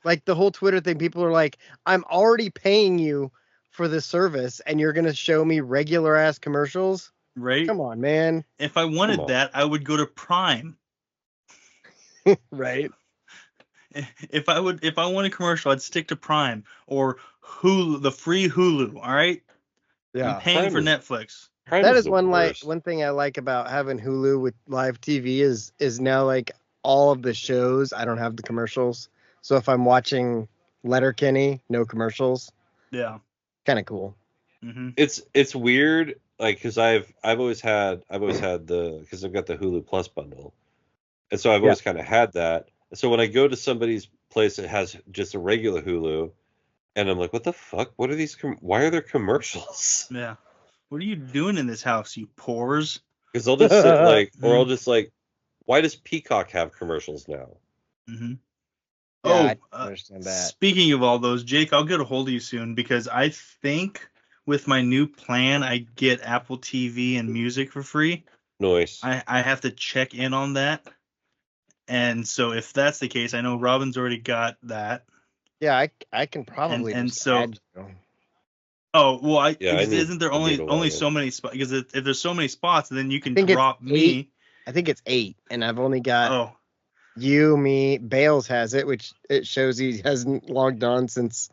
like the whole Twitter thing. People are like, I'm already paying you for the service, and you're gonna show me regular ass commercials. Right? Come on, man. If I wanted that, I would go to Prime. Right. If I want a commercial, I'd stick to Prime or Hulu, the free Hulu. All right. Yeah. I'm paying for Prime Netflix. That is the one worst. thing I like about having Hulu with live TV is now like all of the shows I don't have the commercials. So if I'm watching Letterkenny, no commercials. Yeah. Kind of cool. Mm-hmm. It's weird, like, because I've always had because I've got the Hulu Plus bundle, and so I've always kind of had that. So when I go to somebody's place that has just a regular Hulu, and I'm like, what the fuck? What are these? Why are there commercials? Yeah. What are you doing in this house, you pores? Because I'll just sit like, or I'll just like, why does Peacock have commercials now? Mm-hmm. Yeah, I understand that. Speaking of all those, Jake, I'll get a hold of you soon because I think with my new plan, I get Apple TV and music for free. Nice. I have to check in on that. And so if that's the case, I know Robin's already got that. Yeah, I can probably and just so add you. Oh well, isn't there I need only to so many spots? Because if there's so many spots, then you can think it's drop 8. me. I think it's 8, and I've only got Oh, you, me. Bales has it, which it shows he hasn't logged on since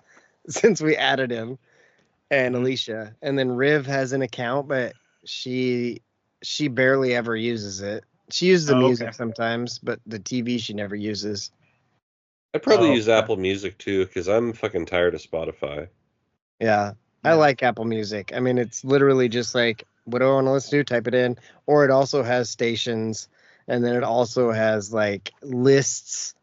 we added him, and Alicia, and then Riv has an account, but she barely ever uses it. She uses the music sometimes, but the TV she never uses. I'd probably use Apple Music too, because I'm fucking tired of Spotify. Yeah, I like Apple Music. I mean, it's literally just like, what do I want to listen to? Type it in. Or it also has stations, and then it also has like lists,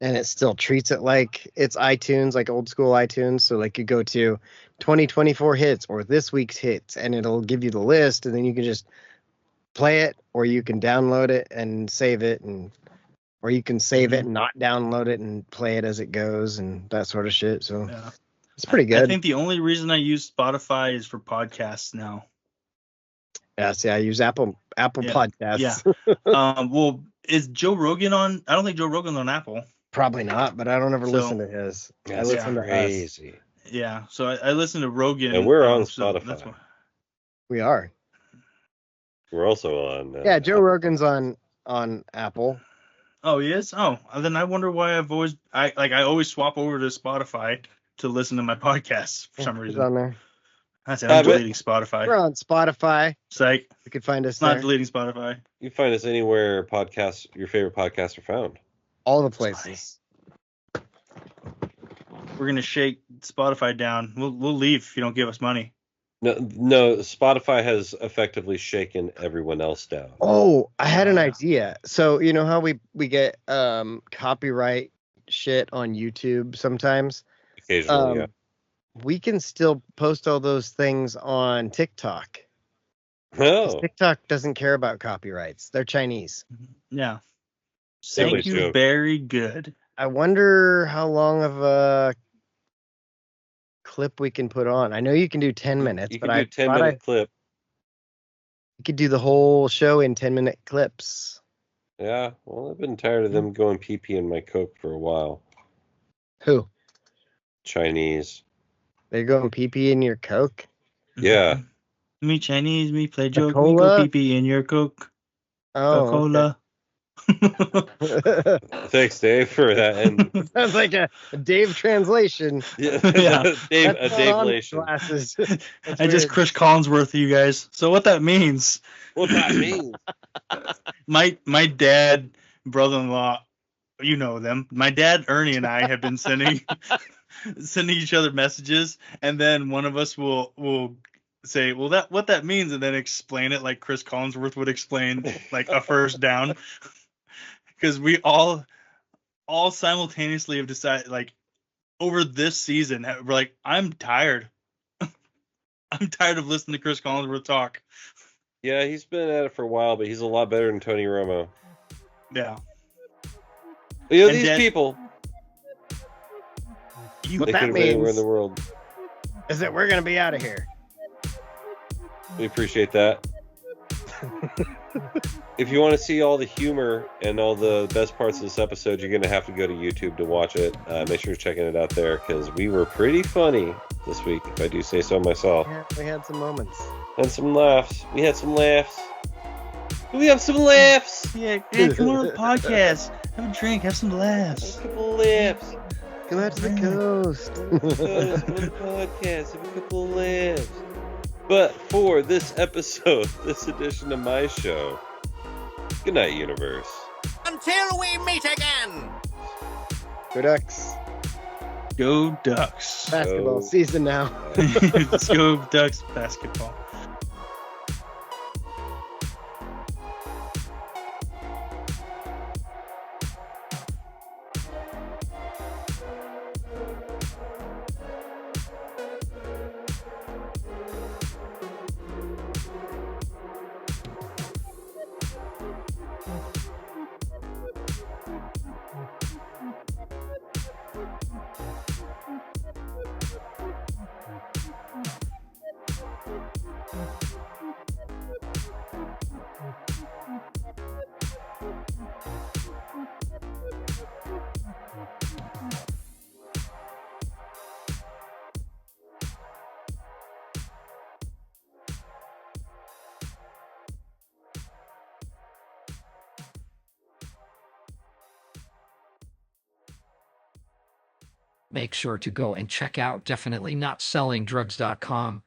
and it still treats it like it's iTunes, like old school iTunes. So like you go to 2024 hits or this week's hits, and it'll give you the list, and then you can just play it, or you can download it and save it, or you can save it and not download it and play it as it goes and that sort of shit. So it's pretty good. I think the only reason I use Spotify is for podcasts now. Yeah, see, I use Apple Podcasts. Yeah. Well, is Joe Rogan on? I don't think Joe Rogan's on Apple. Probably not, but I don't ever listen to his. I listen to us. Yeah, so I listen to Rogan. And we're on Spotify. So that's why. We are. We're also on. Yeah, Joe Rogan's on Apple. Oh, he is? Oh, then I wonder why I always swap over to Spotify to listen to my podcasts for some reason. On there. That's it. I'm deleting Spotify. We're on Spotify. Psych. You can find us Not deleting Spotify. You can find us anywhere your favorite podcasts are found. All the places. We're gonna shake Spotify down. We'll leave if you don't give us money. No, Spotify has effectively shaken everyone else down. Oh, I had an idea. So you know how we get copyright shit on YouTube sometimes? Occasionally, yeah. We can still post all those things on TikTok. Oh. TikTok doesn't care about copyrights. They're Chinese. Yeah. Thank you. Very good. I wonder how long of a clip we can put on. I know you can do 10 minutes, You can do a 10-minute clip. You could do the whole show in 10-minute clips. Yeah, well, I've been tired of them going pee-pee in my Coke for a while. Who? Chinese. They're going pee-pee in your Coke? Yeah. Me Chinese, me play joke, me Cola? go pee-pee in your Coke. Oh, Coca-Cola. okay. Thanks, Dave, for that. And Sounds like a Dave translation. yeah, Yeah. Dave, That's a not on my Dave-lation. glasses. That's I just weird. Chris Collinsworth you guys. So what that means, What that means? my dad, brother-in-law, you know them. My dad, Ernie, and I have been sending each other messages, and then one of us will say, well, that what that means, and then explain it like Chris Collinsworth would explain like a first down, because we all simultaneously have decided, like, over this season, we're like, I'm tired. I'm tired of listening to Chris Collinsworth talk. Yeah, he's been at it for a while, but he's a lot better than Tony Romo. Yeah. But, you know, And these Dad- people, What they that could have been anywhere in means the world. is that we're going to be out of here. We appreciate that. If you want to see all the humor and all the best parts of this episode, you're going to have to go to YouTube to watch it. Make sure you're checking it out there, because we were pretty funny this week, if I do say so myself. Yeah, we had some moments. And some laughs. We had some laughs. We have some laughs. Yeah, come on to the podcast. Have a drink, have some laughs. A couple of laughs. Come out to the coast. Podcast. Have a couple of laughs. But for this episode, this edition of my show, good night, universe. Until we meet again! Go Ducks. Go Ducks. Basketball Go. season now. Let's go Ducks basketball. Make sure to go and check out definitelynotsellingdrugs.com.